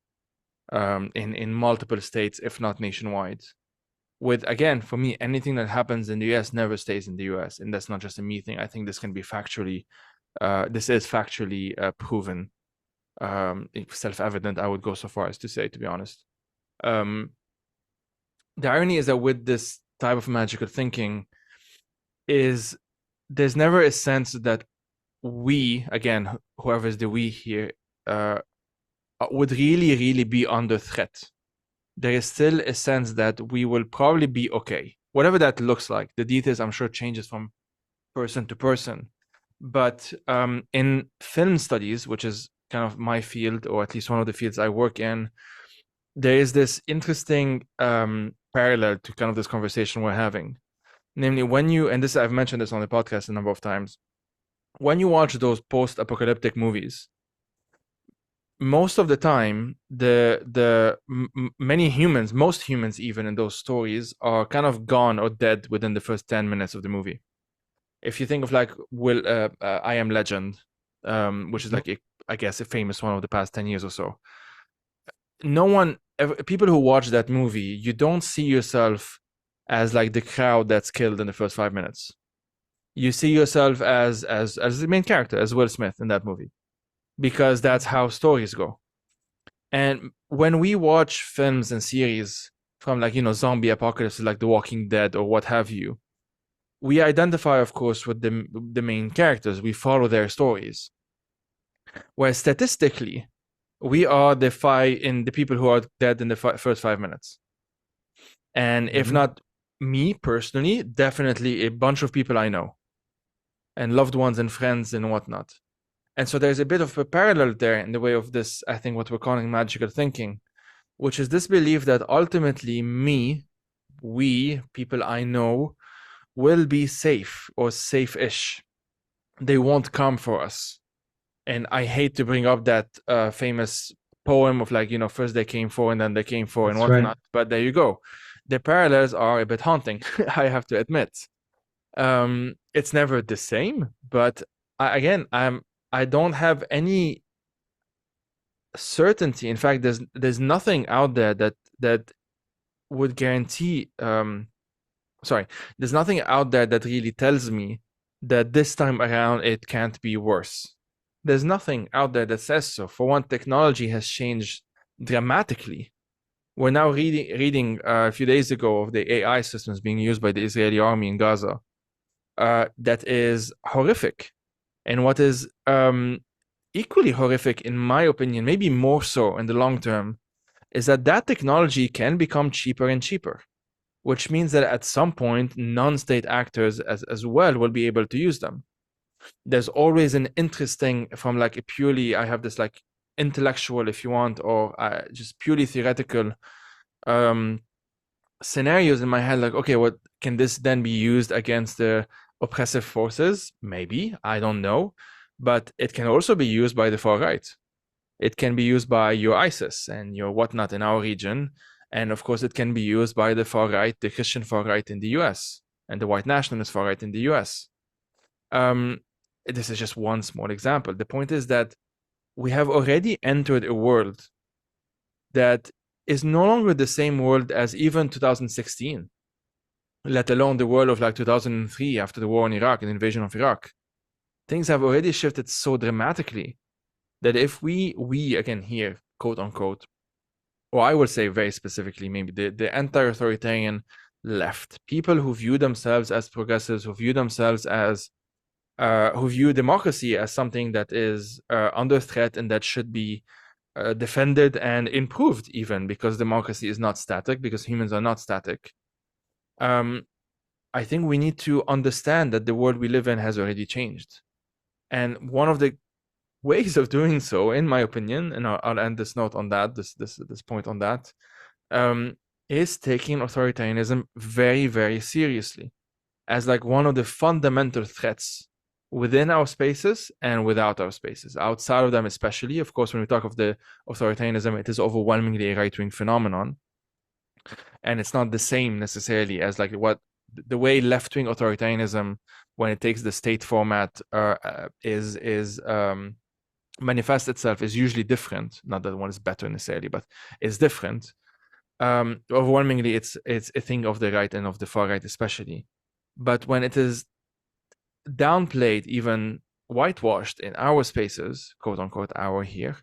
in multiple states, if not nationwide. With, again, for me, anything that happens in the US never stays in the US. And that's not just a me thing. I think this can be factually, this is factually proven. Self-evident, I would go so far as to say, to be honest. The irony is that with this type of magical thinking is there's never a sense that we, again, whoever is the we here, would really be under threat. There is still a sense that we will probably be okay, whatever that looks like. The details, I'm sure, changes from person to person. But in film studies, which is kind of my field, or at least one of the fields I work in, there is this interesting parallel to kind of this conversation we're having. Namely, when you, and this I've mentioned this on the podcast a number of times, when you watch those post-apocalyptic movies, most of the time, many humans, most humans even in those stories, are kind of gone or dead within the first 10 minutes of the movie. If you think of like I Am Legend, which is like I guess a famous one of the past 10 years or so. No one, people who watch that movie, you don't see yourself as like the crowd that's killed in the first 5 minutes. You see yourself as the main character, as Will Smith in that movie, because that's how stories go. And when we watch films and series from like, zombie apocalypse, like The Walking Dead or what have you, we identify, of course, with the main characters. We follow their stories. Where statistically, we are the people who are dead in the first 5 minutes. And if not me personally, definitely a bunch of people I know, and loved ones and friends and whatnot. And so there's a bit of a parallel there in the way of this, I think, what we're calling magical thinking, which is this belief that ultimately we, people I know, will be safe or safe-ish. They won't come for us. And I hate to bring up that famous poem of like, first they came for and then they came for and whatnot. Right. But there you go. The parallels are a bit haunting, I have to admit. It's never the same, but I don't have any certainty. In fact, there's nothing out there that would guarantee. There's nothing out there that really tells me that this time around it can't be worse. There's nothing out there that says so. For one, technology has changed dramatically. We're now reading a few days ago of the AI systems being used by the Israeli army in Gaza. That is horrific. And what is equally horrific, in my opinion, maybe more so in the long term, is that technology can become cheaper and cheaper, which means that at some point, non-state actors as well will be able to use them. There's always an interesting, from like a purely, I have this like intellectual, if you want, or just purely theoretical scenarios in my head, like, okay, what can this then be used against the oppressive forces? Maybe, I don't know. But it can also be used by the far right. It can be used by your ISIS and your whatnot in our region. And of course, it can be used by the far right, the Christian far right in the US, and the white nationalist far right in the US. This is just one small example. The point is that we have already entered a world that is no longer the same world as even 2016, let alone the world of like 2003 after the war in Iraq and invasion of Iraq. Things have already shifted so dramatically that if we again here, quote unquote, or I would say very specifically, maybe the anti-authoritarian left, people who view themselves as progressives, who view themselves as who view democracy as something that is under threat and that should be defended and improved, even because democracy is not static, because humans are not static. I think we need to understand that the world we live in has already changed. And one of the ways of doing so, in my opinion, and I'll end this note on that, this point on that, is taking authoritarianism very, very seriously as like one of the fundamental threats within our spaces and without our spaces. Outside of them, especially, of course, when we talk of the authoritarianism, it is overwhelmingly a right-wing phenomenon, and it's not the same necessarily as like what the way left-wing authoritarianism, when it takes the state format, is manifests itself, is usually different. Not that one is better necessarily, but it's different. Overwhelmingly, it's a thing of the right and of the far right, especially. But when it is downplayed, even whitewashed in our spaces, quote unquote, our here,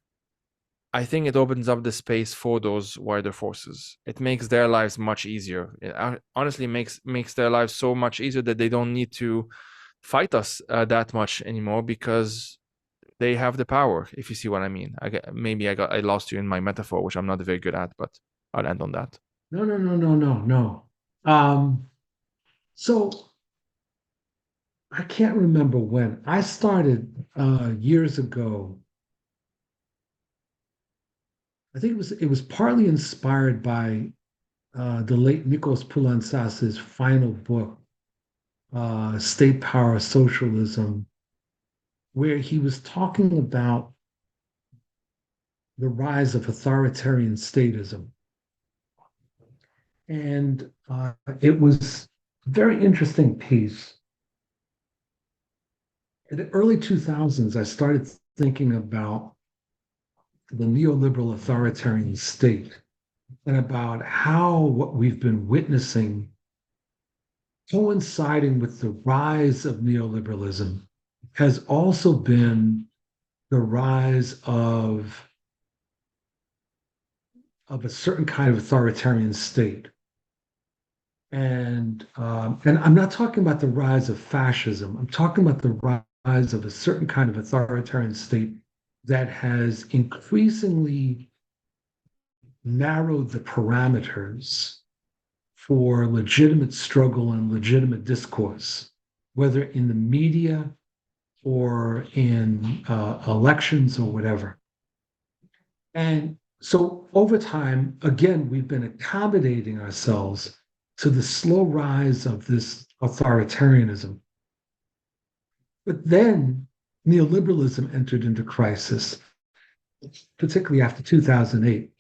I think it opens up the space for those wider forces. It makes their lives much easier. It honestly makes their lives so much easier that they don't need to fight us that much anymore, because they have the power, if you see what I mean. I lost you in my metaphor, which I'm not very good at, but I'll end on that. No, no, no, no, no, no. So I can't remember when I started years ago. I think it was partly inspired by the late Nikos Poulantzas's final book, State Power Socialism, where he was talking about the rise of authoritarian statism. And it was a very interesting piece. In the early 2000s, I started thinking about the neoliberal authoritarian state and about how what we've been witnessing, coinciding with the rise of neoliberalism, has also been the rise of a certain kind of authoritarian state. And I'm not talking about the rise of fascism. I'm talking about the rise of a certain kind of authoritarian state that has increasingly narrowed the parameters for legitimate struggle and legitimate discourse, whether in the media or in elections or whatever. And so over time, again, we've been accommodating ourselves to the slow rise of this authoritarianism. But then neoliberalism entered into crisis, particularly after 2008.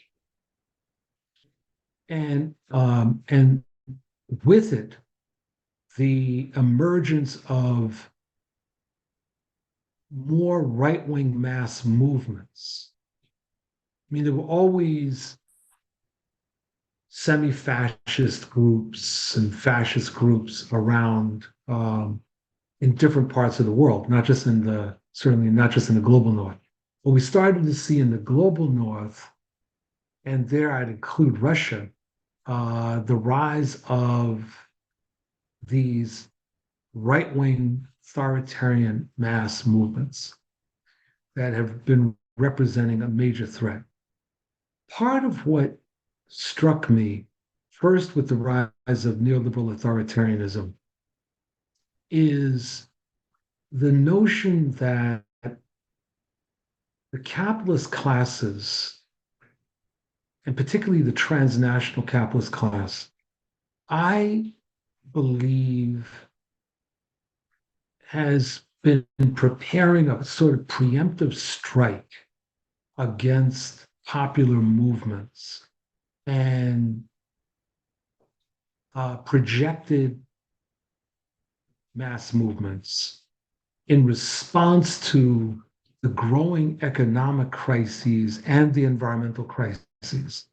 And with it, the emergence of more right-wing mass movements. I mean, there were always semi-fascist groups and fascist groups around in different parts of the world, certainly not just in the global north. But we started to see in the global north, and there I'd include Russia, the rise of these right-wing authoritarian mass movements that have been representing a major threat. Part of what struck me, first with the rise of neoliberal authoritarianism, is the notion that the capitalist classes, and particularly the transnational capitalist class, I believe has been preparing a sort of preemptive strike against popular movements and projected mass movements in response to the growing economic crises and the environmental crises.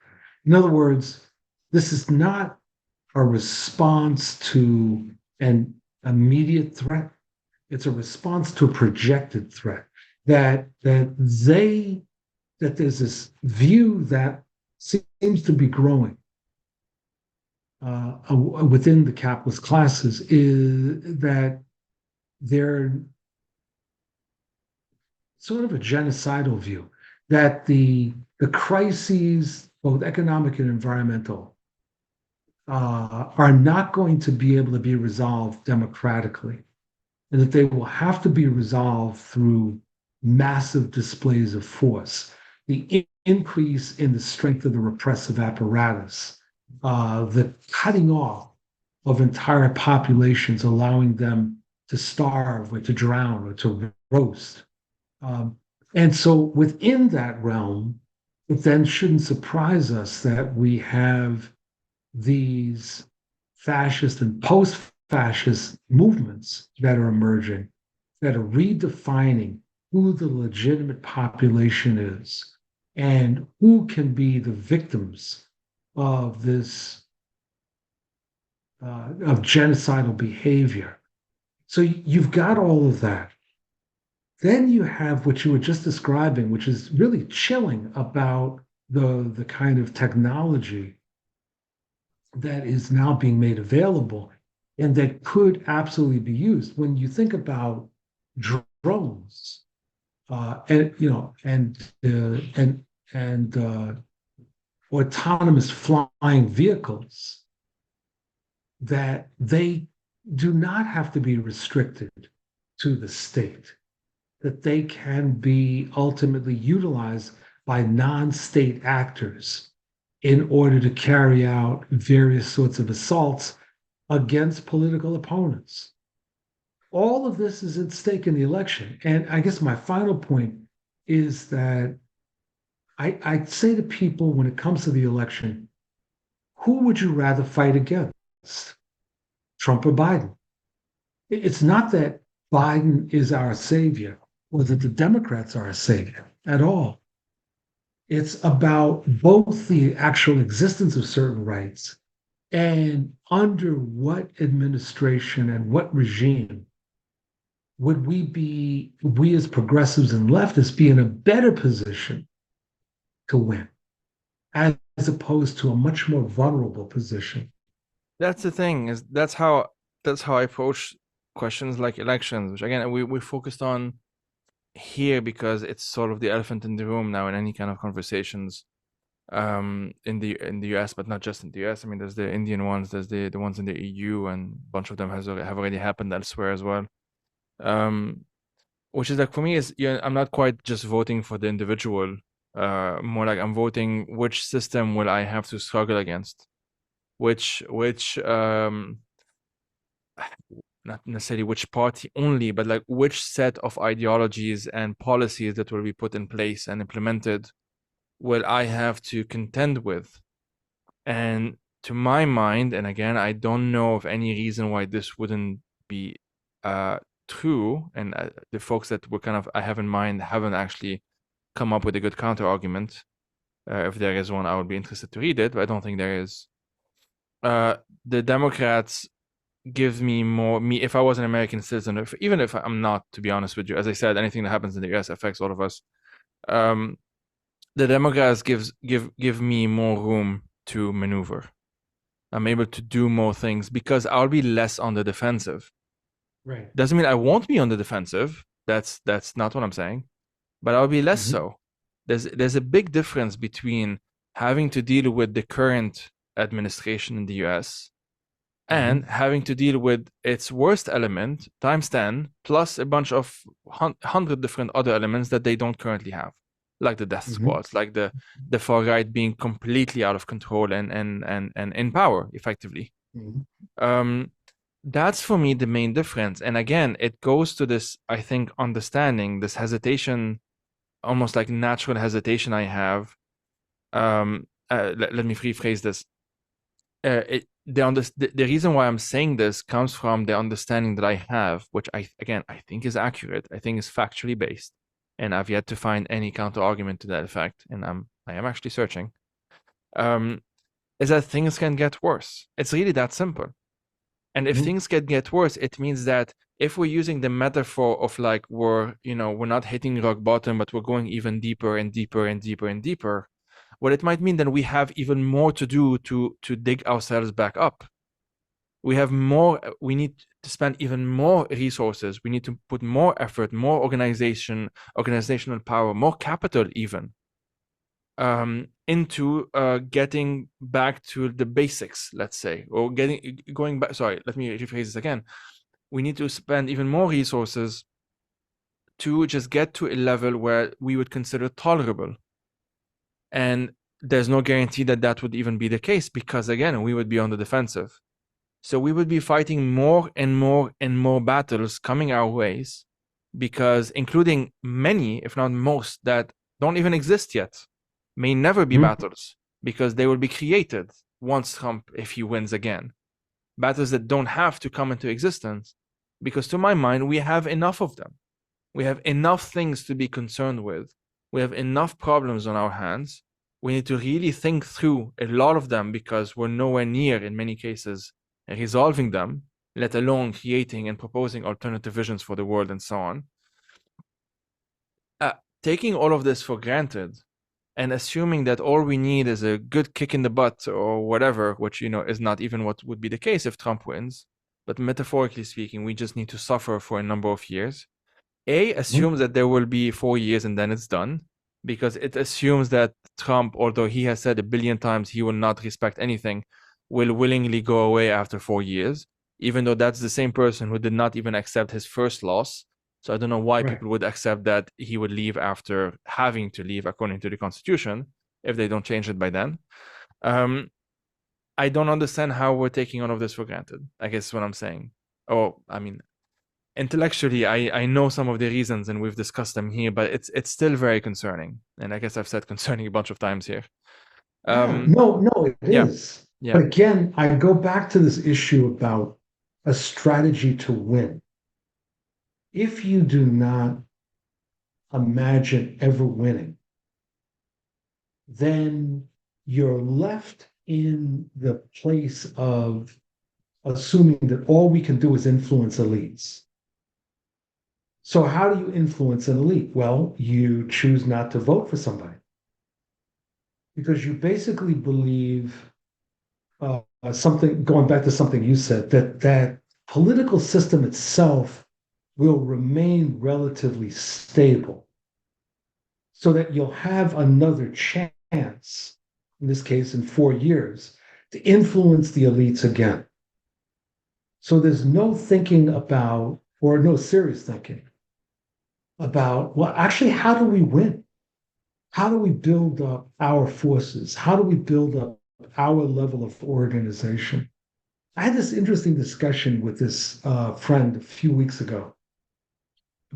In other words, this is not a response to an immediate threat. It's a response to a projected threat that there's this view that seems to be growing within the capitalist classes is that they're sort of a genocidal view that the crises, both economic and environmental, are not going to be able to be resolved democratically, and that they will have to be resolved through massive displays of force, the increase in the strength of the repressive apparatus, the cutting off of entire populations, allowing them to starve or to drown or to roast. And so within that realm, it then shouldn't surprise us that we have these fascist and post-fascist movements that are emerging, that are redefining who the legitimate population is and who can be the victims of this of genocidal behavior. So you've got all of that. Then you have what you were just describing, which is really chilling about the kind of technology that is now being made available and that could absolutely be used. When you think about drones, and you know, and autonomous flying vehicles, that they do not have to be restricted to the state, that they can be ultimately utilized by non-state actors in order to carry out various sorts of assaults against political opponents. All of this is at stake in the election. And I guess my final point is that I say to people when it comes to the election, who would you rather fight against, Trump or Biden? It's not that Biden is our savior or that the Democrats are our savior at all. It's about both the actual existence of certain rights and under what administration and what regime would we as progressives and leftists be in a better position to win, as opposed to a much more vulnerable position. That's the thing, is that's how I approach questions like elections, which again we focused on here because it's sort of the elephant in the room now in any kind of conversations in the US, but not just in the US. I mean, there's the Indian ones, there's the ones in the EU, and a bunch of them have already happened elsewhere as well. Which is like, for me, is, I'm not quite just voting for the individual, more like I'm voting which system will I have to struggle against, which not necessarily which party only, but like which set of ideologies and policies that will be put in place and implemented will I have to contend with. And to my mind, and again, I don't know of any reason why this wouldn't be true, and the folks that were kind of I have in mind haven't actually come up with a good counter argument. If there is one, I would be interested to read it, but I don't think there is. The Democrats give me more, if I was an American citizen, even if I'm not, to be honest with you, as I said, anything that happens in the US affects all of us. The Democrats give me more room to maneuver. I'm able to do more things because I'll be less on the defensive. Right. Doesn't mean I won't be on the defensive. That's not what I'm saying, but I'll be less so. There's a big difference between having to deal with the current administration in the US and having to deal with its worst element times 10 plus a bunch of 100 different other elements that they don't currently have, like the death squads, like the far right being completely out of control and in power effectively. that's for me the main difference. And again, it goes to this, I think, understanding, this hesitation, almost like natural hesitation I have. Let me rephrase this. The reason why I'm saying this comes from the understanding that I have, which I think is accurate. I think is factually based, and I've yet to find any counter argument to that effect. And I am actually searching. Um, is that things can get worse. It's really that simple. And if things can get worse, it means that if we're using the metaphor of like we're not hitting rock bottom, but we're going even deeper and deeper and deeper and deeper, what it might mean then we have even more to do to dig ourselves back up. We have more, we need to spend even more resources. We need to put more effort, more organizational power, more capital even into getting back to the basics, let's say, or going back. Sorry, let me rephrase this again. We need to spend even more resources to just get to a level where we would consider tolerable. And there's no guarantee that that would even be the case because, again, we would be on the defensive. So we would be fighting more and more and more battles coming our ways because, including many, if not most, that don't even exist yet, may never be battles because they will be created once Trump, if he wins again. Battles that don't have to come into existence because, to my mind, we have enough of them. We have enough things to be concerned with. We have enough problems on our hands. We need to really think through a lot of them because we're nowhere near, in many cases, resolving them, let alone creating and proposing alternative visions for the world and so on. Taking all of this for granted and assuming that all we need is a good kick in the butt or whatever, which is not even what would be the case if Trump wins, but metaphorically speaking, we just need to suffer for a number of years. Assumes that there will be 4 years and then it's done, because it assumes that Trump, although he has said a billion times he will not respect anything, will willingly go away after 4 years, even though that's the same person who did not even accept his first loss. So I don't know why people would accept that he would leave after having to leave according to the Constitution, if they don't change it by then. I don't understand how we're taking all of this for granted, I guess is what I'm saying. Intellectually, I know some of the reasons and we've discussed them here, but it's still very concerning. And I guess I've said concerning a bunch of times here. No, it is. Yeah. But again, I go back to this issue about a strategy to win. If you do not imagine ever winning, then you're left in the place of assuming that all we can do is influence elites. So how do you influence an elite? Well, you choose not to vote for somebody because you basically believe something, going back to something you said, that political system itself will remain relatively stable so that you'll have another chance, in this case in 4 years, to influence the elites again. So there's no thinking about, or no serious thinking about, well, actually, how do we win? How do we build up our forces? How do we build up our level of organization? I had this interesting discussion with this friend a few weeks ago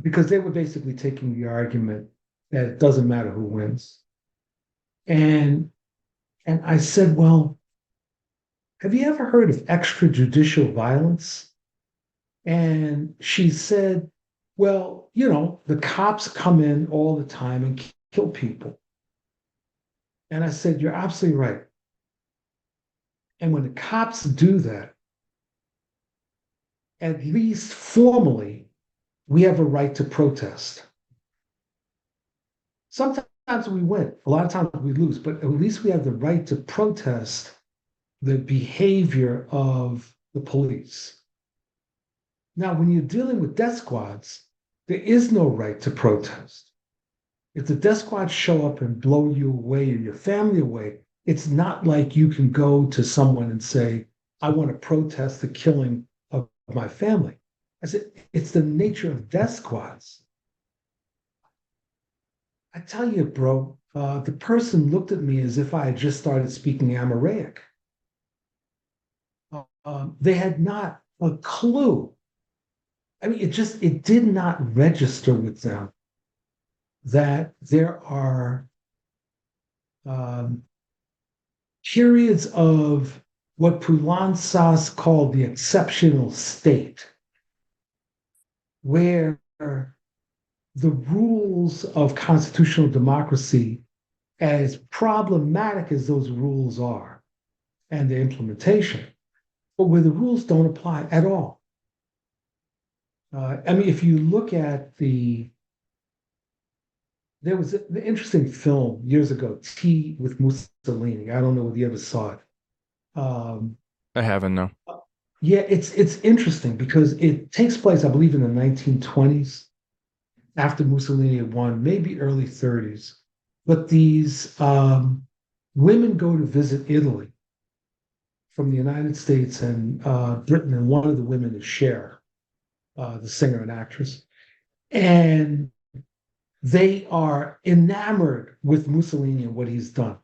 because they were basically taking the argument that it doesn't matter who wins. And I said, well, have you ever heard of extrajudicial violence? And she said, well, the cops come in all the time and kill people. And I said, you're absolutely right. And when the cops do that, at least formally, we have a right to protest. Sometimes we win, a lot of times we lose, but at least we have the right to protest the behavior of the police. Now, when you're dealing with death squads, there is no right to protest. If the death squads show up and blow you away or your family away, it's not like you can go to someone and say, I want to protest the killing of my family. I said, it's the nature of death squads. I tell you, bro, the person looked at me as if I had just started speaking Amharic. They had not a clue. I mean, it did not register with them that there are um, periods of what Poulan Sas called the exceptional state, where the rules of constitutional democracy, as problematic as those rules are, and the implementation, but where the rules don't apply at all. I mean, if you look at there was an interesting film years ago, Tea with Mussolini. I don't know whether you ever saw it. Um, I haven't, no. yeah, it's interesting because it takes place, I believe, in the 1920s after Mussolini had won, maybe early 30s. But these women go to visit Italy from the United States and Britain, and one of the women is Cher, the singer and actress. And they are enamored with Mussolini and what he's done.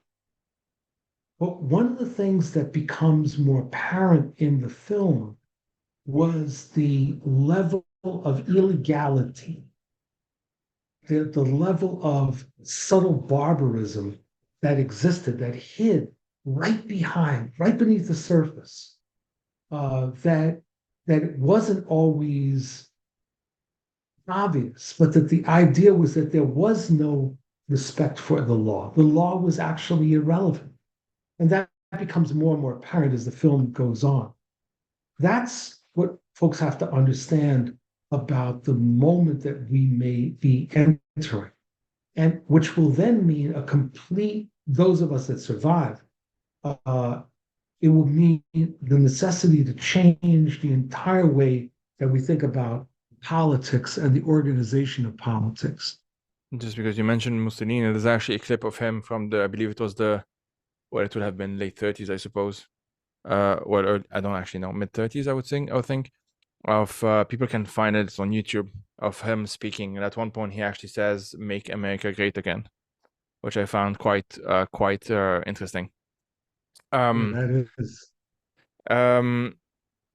But one of the things that becomes more apparent in the film was the level of illegality, the level of subtle barbarism that existed, that hid right behind, right beneath the surface, that it wasn't always obvious, but that the idea was that there was no respect for the law. The law was actually irrelevant. And that becomes more and more apparent as the film goes on. That's what folks have to understand about the moment that we may be entering, and which will then mean a complete, those of us that survive, it will mean the necessity to change the entire way that we think about politics and the organization of politics. Just because you mentioned Mussolini, there's actually a clip of him from I believe it was well, it would have been late 30s, I suppose. Or I don't actually know, mid 30s, I would think. Of people can find it, it's on YouTube, of him speaking. And at one point, he actually says, "Make America Great Again," which I found quite interesting. Yeah, Um, that is. um,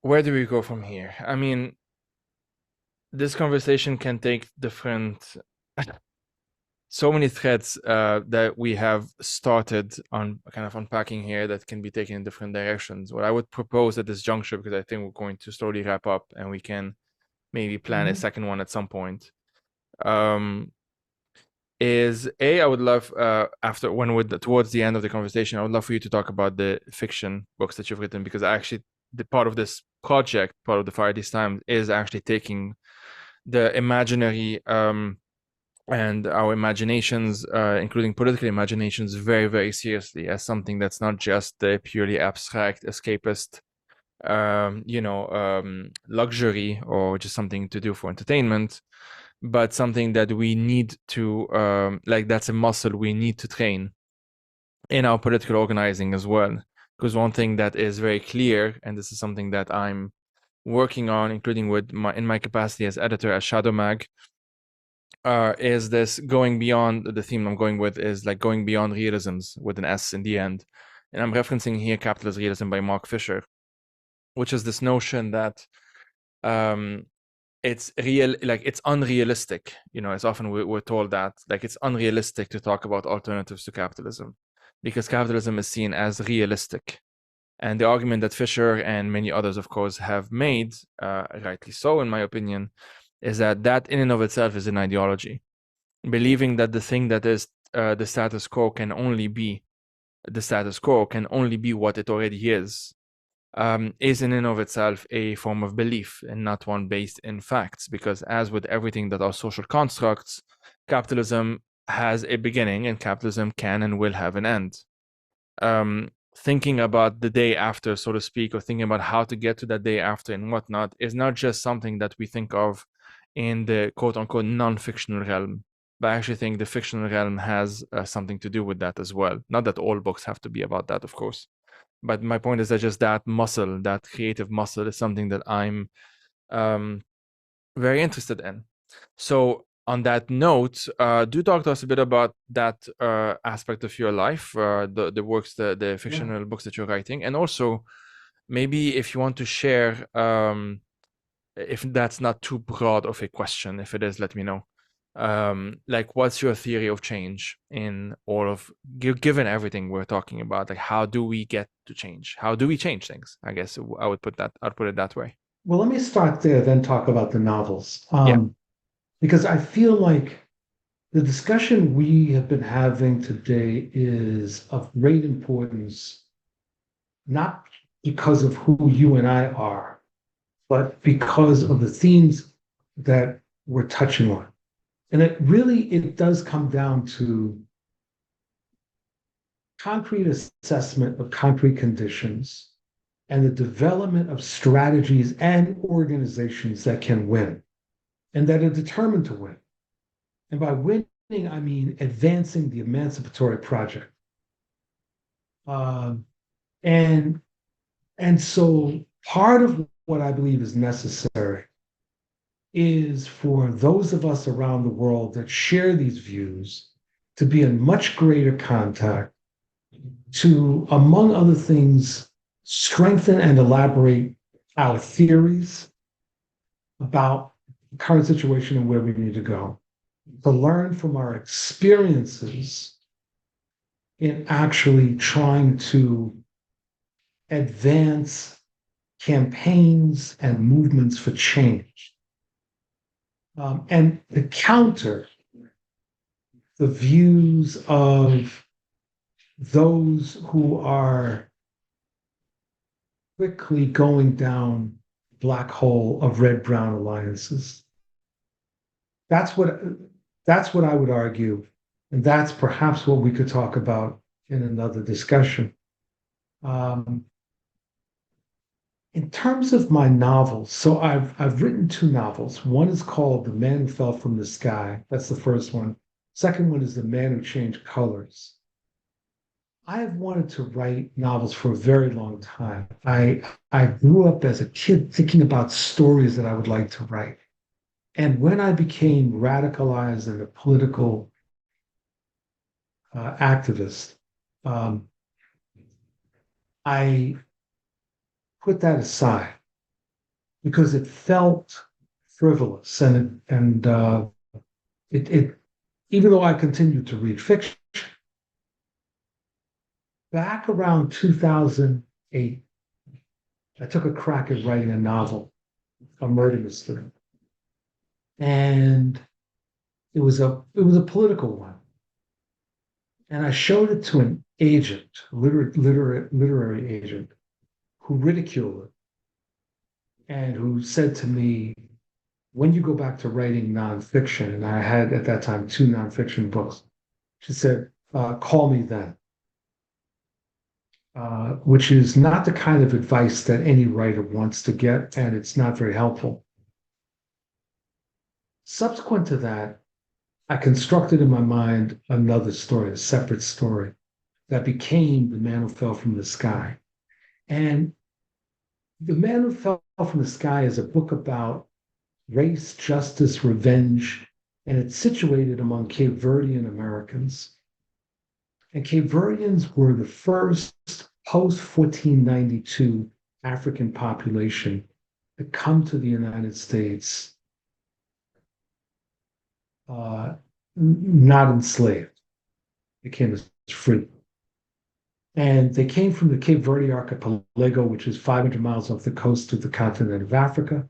where do we go from here? I mean, this conversation can take different, so many threads that we have started on kind of unpacking here that can be taken in different directions. What I would propose at this juncture, because I think we're going to slowly wrap up and we can maybe plan a second one at some point, is I would love after when we're towards the end of the conversation, I would love for you to talk about the fiction books that you've written, because actually the part of this project, part of the Fire These Times, is actually taking the imaginary and our imaginations, including political imaginations, very, very seriously as something that's not just a purely abstract, escapist, luxury or just something to do for entertainment, but something that we need to, like, that's a muscle we need to train in our political organizing as well. Because one thing that is very clear, and this is something that I'm working on, including in my capacity as editor at Shadow Mag, is this going beyond. The theme I'm going with is like going beyond realisms with an S in the end. And I'm referencing here Capitalist Realism by Mark Fisher, which is this notion that it's it's unrealistic. As often we're told that, like, it's unrealistic to talk about alternatives to capitalism because capitalism is seen as realistic. And the argument that Fisher and many others, of course, have made, rightly so, in my opinion, is that in and of itself is an ideology. Believing that the thing that is the status quo can only be the status quo, can only be what it already is in and of itself a form of belief and not one based in facts. Because as with everything that are social constructs, capitalism has a beginning and capitalism can and will have an end. Thinking about the day after, so to speak, or thinking about how to get to that day after and whatnot is not just something that we think of in the quote-unquote non-fictional realm, but I actually think the fictional realm has something to do with that as well. Not that all books have to be about that, of course. But my point is that just that muscle, that creative muscle, is something that I'm very interested in. So on that note, do talk to us a bit about that aspect of your life, the works, the fictional books that you're writing, and also maybe if you want to share, if that's not too broad of a question, if it is, let me know. Like, what's your theory of change in all of, given everything we're talking about? Like, how do we get to change? How do we change things? I guess I'd put it that way. Well, let me start there, then talk about the novels. Yeah. Because I feel like the discussion we have been having today is of great importance, not because of who you and I are, but because of the themes that we're touching on. And it does come down to concrete assessment of concrete conditions and the development of strategies and organizations that can win and that are determined to win. And by winning, I mean advancing the emancipatory project. Um, and and so part of what I believe is necessary is for those of us around the world that share these views to be in much greater contact to, among other things, strengthen and elaborate our theories about the current situation and where we need to go, to learn from our experiences in actually trying to advance campaigns and movements for change. And to counter the views of those who are quickly going down black hole of red-brown alliances. That's what I would argue, and that's perhaps what we could talk about in another discussion. In terms of my novels, so I've written two novels. One is called The Man Who Fell from the Sky. That's the first one. Second one is The Man Who Changed Colors. I have wanted to write novels for a very long time. I grew up as a kid thinking about stories that I would like to write. And when I became radicalized and a political activist, I put that aside because it felt frivolous it even though I continued to read fiction. Back around 2008, I took a crack at writing a novel, a murder mystery, and it was a political one. And I showed it to an agent, literary agent, who ridiculed it and who said to me, when you go back to writing nonfiction, and I had at that time two nonfiction books, she said, call me then. Which is not the kind of advice that any writer wants to get, and it's not very helpful. Subsequent to that, I constructed in my mind another story, a separate story, that became The Man Who Fell from the Sky. And The Man Who Fell from the Sky is a book about race, justice, revenge, and it's situated among Cape Verdean Americans. And Cape Verdeans were the first post-1492 African population to come to the United States not enslaved. They came as free. And they came from the Cape Verde archipelago, which is 500 miles off the coast of the continent of Africa.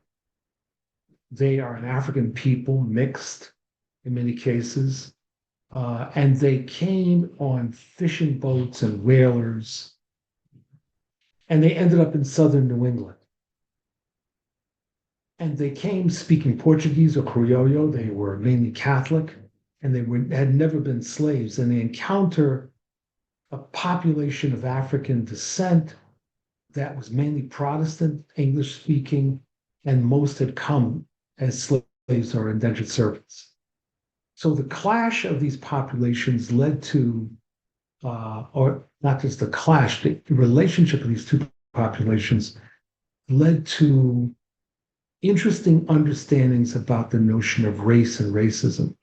They are an African people, mixed in many cases. And they came on fishing boats and whalers. And they ended up in southern New England. And they came speaking Portuguese or Criollo. They were mainly Catholic, and had never been slaves. And they encounter a population of African descent that was mainly Protestant, English speaking, and most had come as slaves or indentured servants. So the clash of these populations led to, or not just the clash, the relationship of these two populations led to interesting understandings about the notion of race and racism.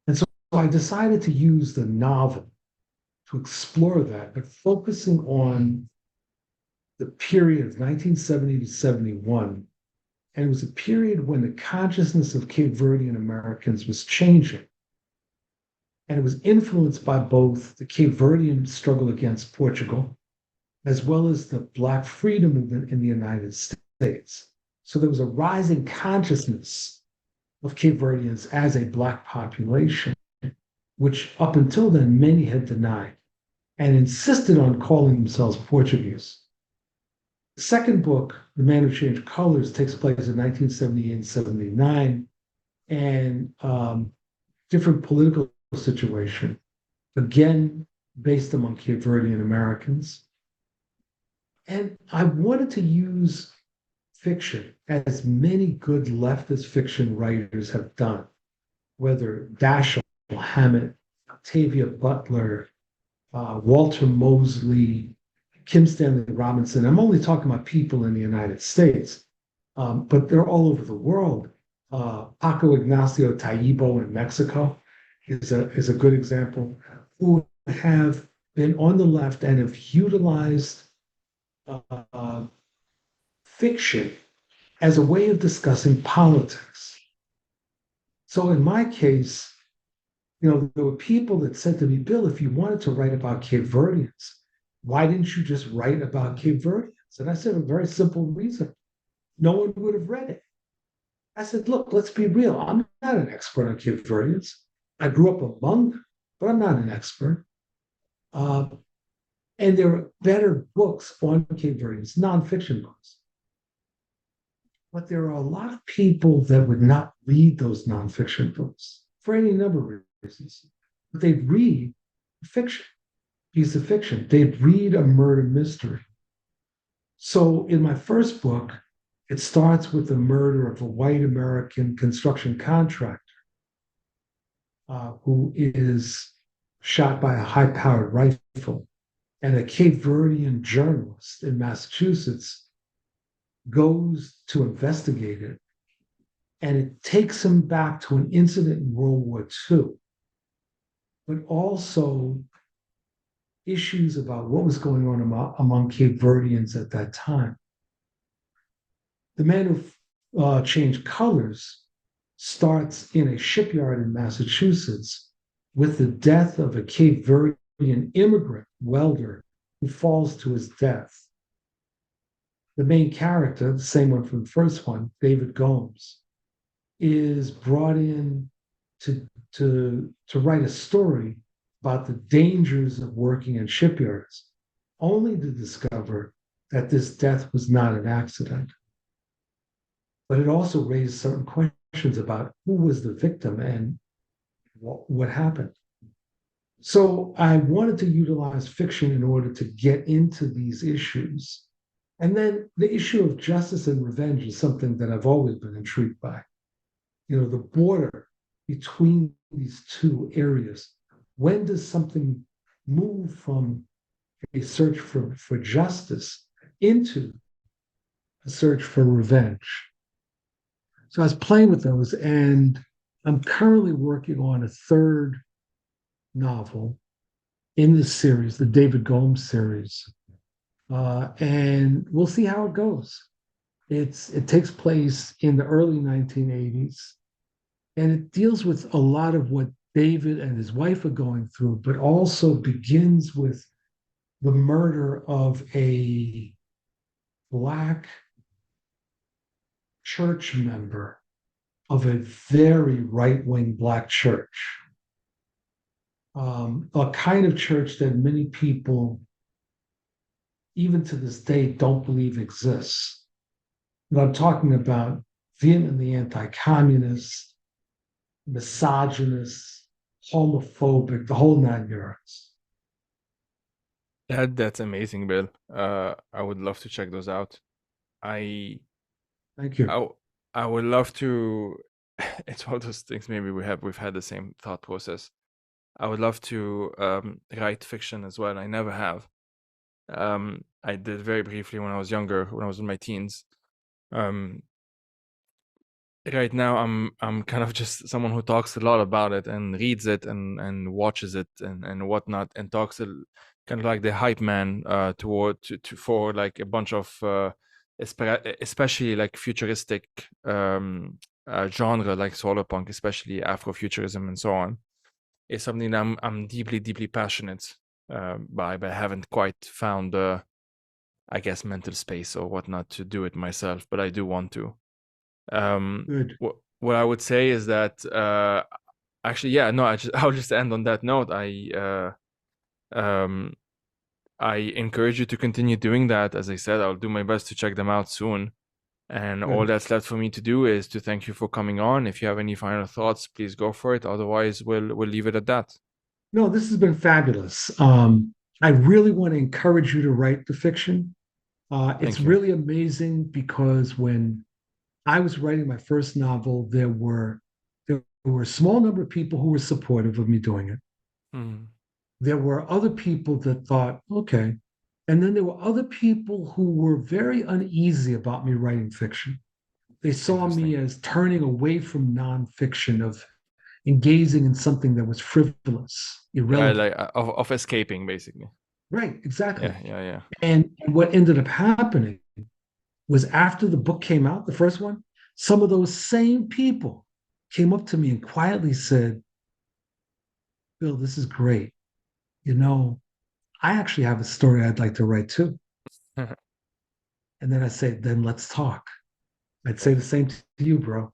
And so I decided to use the novel to explore that, but focusing on the period of 1970 to 71. And it was a period when the consciousness of Cape Verdean Americans was changing. And it was influenced by both the Cape Verdean struggle against Portugal, as well as the Black freedom movement in the United States. So there was a rising consciousness of Cape Verdeans as a Black population, which up until then many had denied and insisted on calling themselves Portuguese. The second book, The Man Who Changed Colors, takes place in 1978 and 79, and different political situation, again, based among Cape Verdean Americans. And I wanted to use fiction, as many good leftist fiction writers have done, whether Dashiell Hammett, Octavia Butler, Walter Mosley, Kim Stanley Robinson. I'm only talking about people in the United States, but they're all over the world. Paco Ignacio Taibo in Mexico is a good example, who have been on the left and have utilized fiction as a way of discussing politics. So in my case, there were people that said to me, Bill, if you wanted to write about Cape Verdeans, why didn't you just write about Cape Verdeans? And I said, a very simple reason. No one would have read it. I said, look, let's be real. I'm not an expert on Cape Verdeans. I grew up among them, but I'm not an expert. And there are better books on Cape Verdeans, nonfiction books. But there are a lot of people that would not read those nonfiction books for any number of reasons. But they'd read fiction, piece of fiction. They'd read a murder mystery. So in my first book, it starts with the murder of a white American construction contractor who is shot by a high-powered rifle. And a Cape Verdean journalist in Massachusetts goes to investigate it. And it takes him back to an incident in World War II, but also issues about what was going on among Cape Verdeans at that time. The Man Who Changed Colors starts in a shipyard in Massachusetts with the death of a Cape Verdean immigrant welder who falls to his death. The main character, the same one from the first one, David Gomes, is brought in to write a story about the dangers of working in shipyards, only to discover that this death was not an accident. But it also raised certain questions about who was the victim and what happened. So I wanted to utilize fiction in order to get into these issues. And then the issue of justice and revenge is something that I've always been intrigued by. The border between these two areas. When does something move from a search for justice into a search for revenge? So I was playing with those, and I'm currently working on a third novel in this series, the David Gomes series. And we'll see how it goes. It takes place in the early 1980s, and it deals with a lot of what David and his wife are going through, but also begins with the murder of a Black church member of a very right-wing Black church, a kind of church that many people, even to this day, don't believe exists. And I'm talking about vehemently anti-communist, misogynist, homophobic, the whole nine yards. That's amazing, Bill. I would love to check those out. I Thank you. I would love to. It's one of those things. Maybe we've had the same thought process. I would love to write fiction as well. I never have. I did very briefly when I was younger, when I was in my teens. Right now, I'm kind of just someone who talks a lot about it and reads it and watches it and whatnot, and talks kind of like the hype man for like a bunch of especially like futuristic genre like solar punk, especially Afrofuturism and so on, is something that I'm deeply passionate by, but I haven't quite found the, I guess, mental space or whatnot to do it myself, but I do want to. Good. What I would say is that actually, yeah, no, I'll just end on that note. I encourage you to continue doing that. As I said, I'll do my best to check them out soon. And all Good. that's left for me to do is to thank you for coming on. If you have any final thoughts, please go for it. Otherwise, we'll leave it at that. No, this has been fabulous. I really want to encourage you to write the fiction. It's Thank you. really amazing because when I was writing my first novel, there were a small number of people who were supportive of me doing it. Mm, There were other people that thought, okay. And then there were other people who were very uneasy about me writing fiction. They saw me interesting. as turning away from nonfiction, of engaging in something that was frivolous, Right, irrelevant. like of escaping, basically. Right, exactly. Yeah. And what ended up happening was after the book came out, the first one, some of those same people came up to me and quietly said, Bill, this is great. You know, I actually have a story I'd like to write too. And then I say, then let's talk. I'd say the same to you, bro.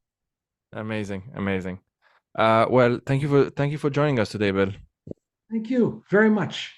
Amazing. Well, thank you for joining us today, Bill. Thank you very much.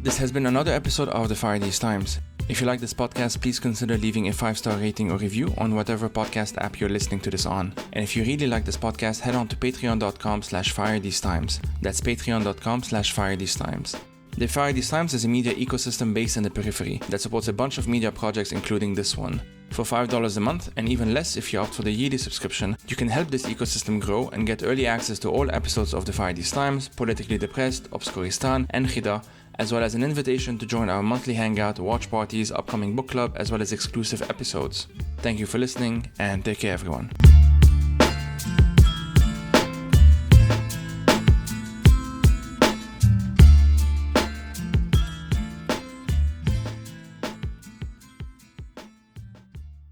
This has been another episode of the Fire These Times. If you like this podcast, please consider leaving a 5-star rating or review on whatever podcast app you're listening to this on. And if you really like this podcast, head on to patreon.com/firethesetimes. That's patreon.com/firethesetimes. The Fire These Times is a media ecosystem based in the Periphery that supports a bunch of media projects, including this one. For $5 a month, and even less if you opt for the yearly subscription, you can help this ecosystem grow and get early access to all episodes of the Fire These Times, Politically Depressed, Obscuristan, and Ghida, as well as an invitation to join our monthly hangout, watch parties, upcoming book club, as well as exclusive episodes. Thank you for listening, and take care, everyone.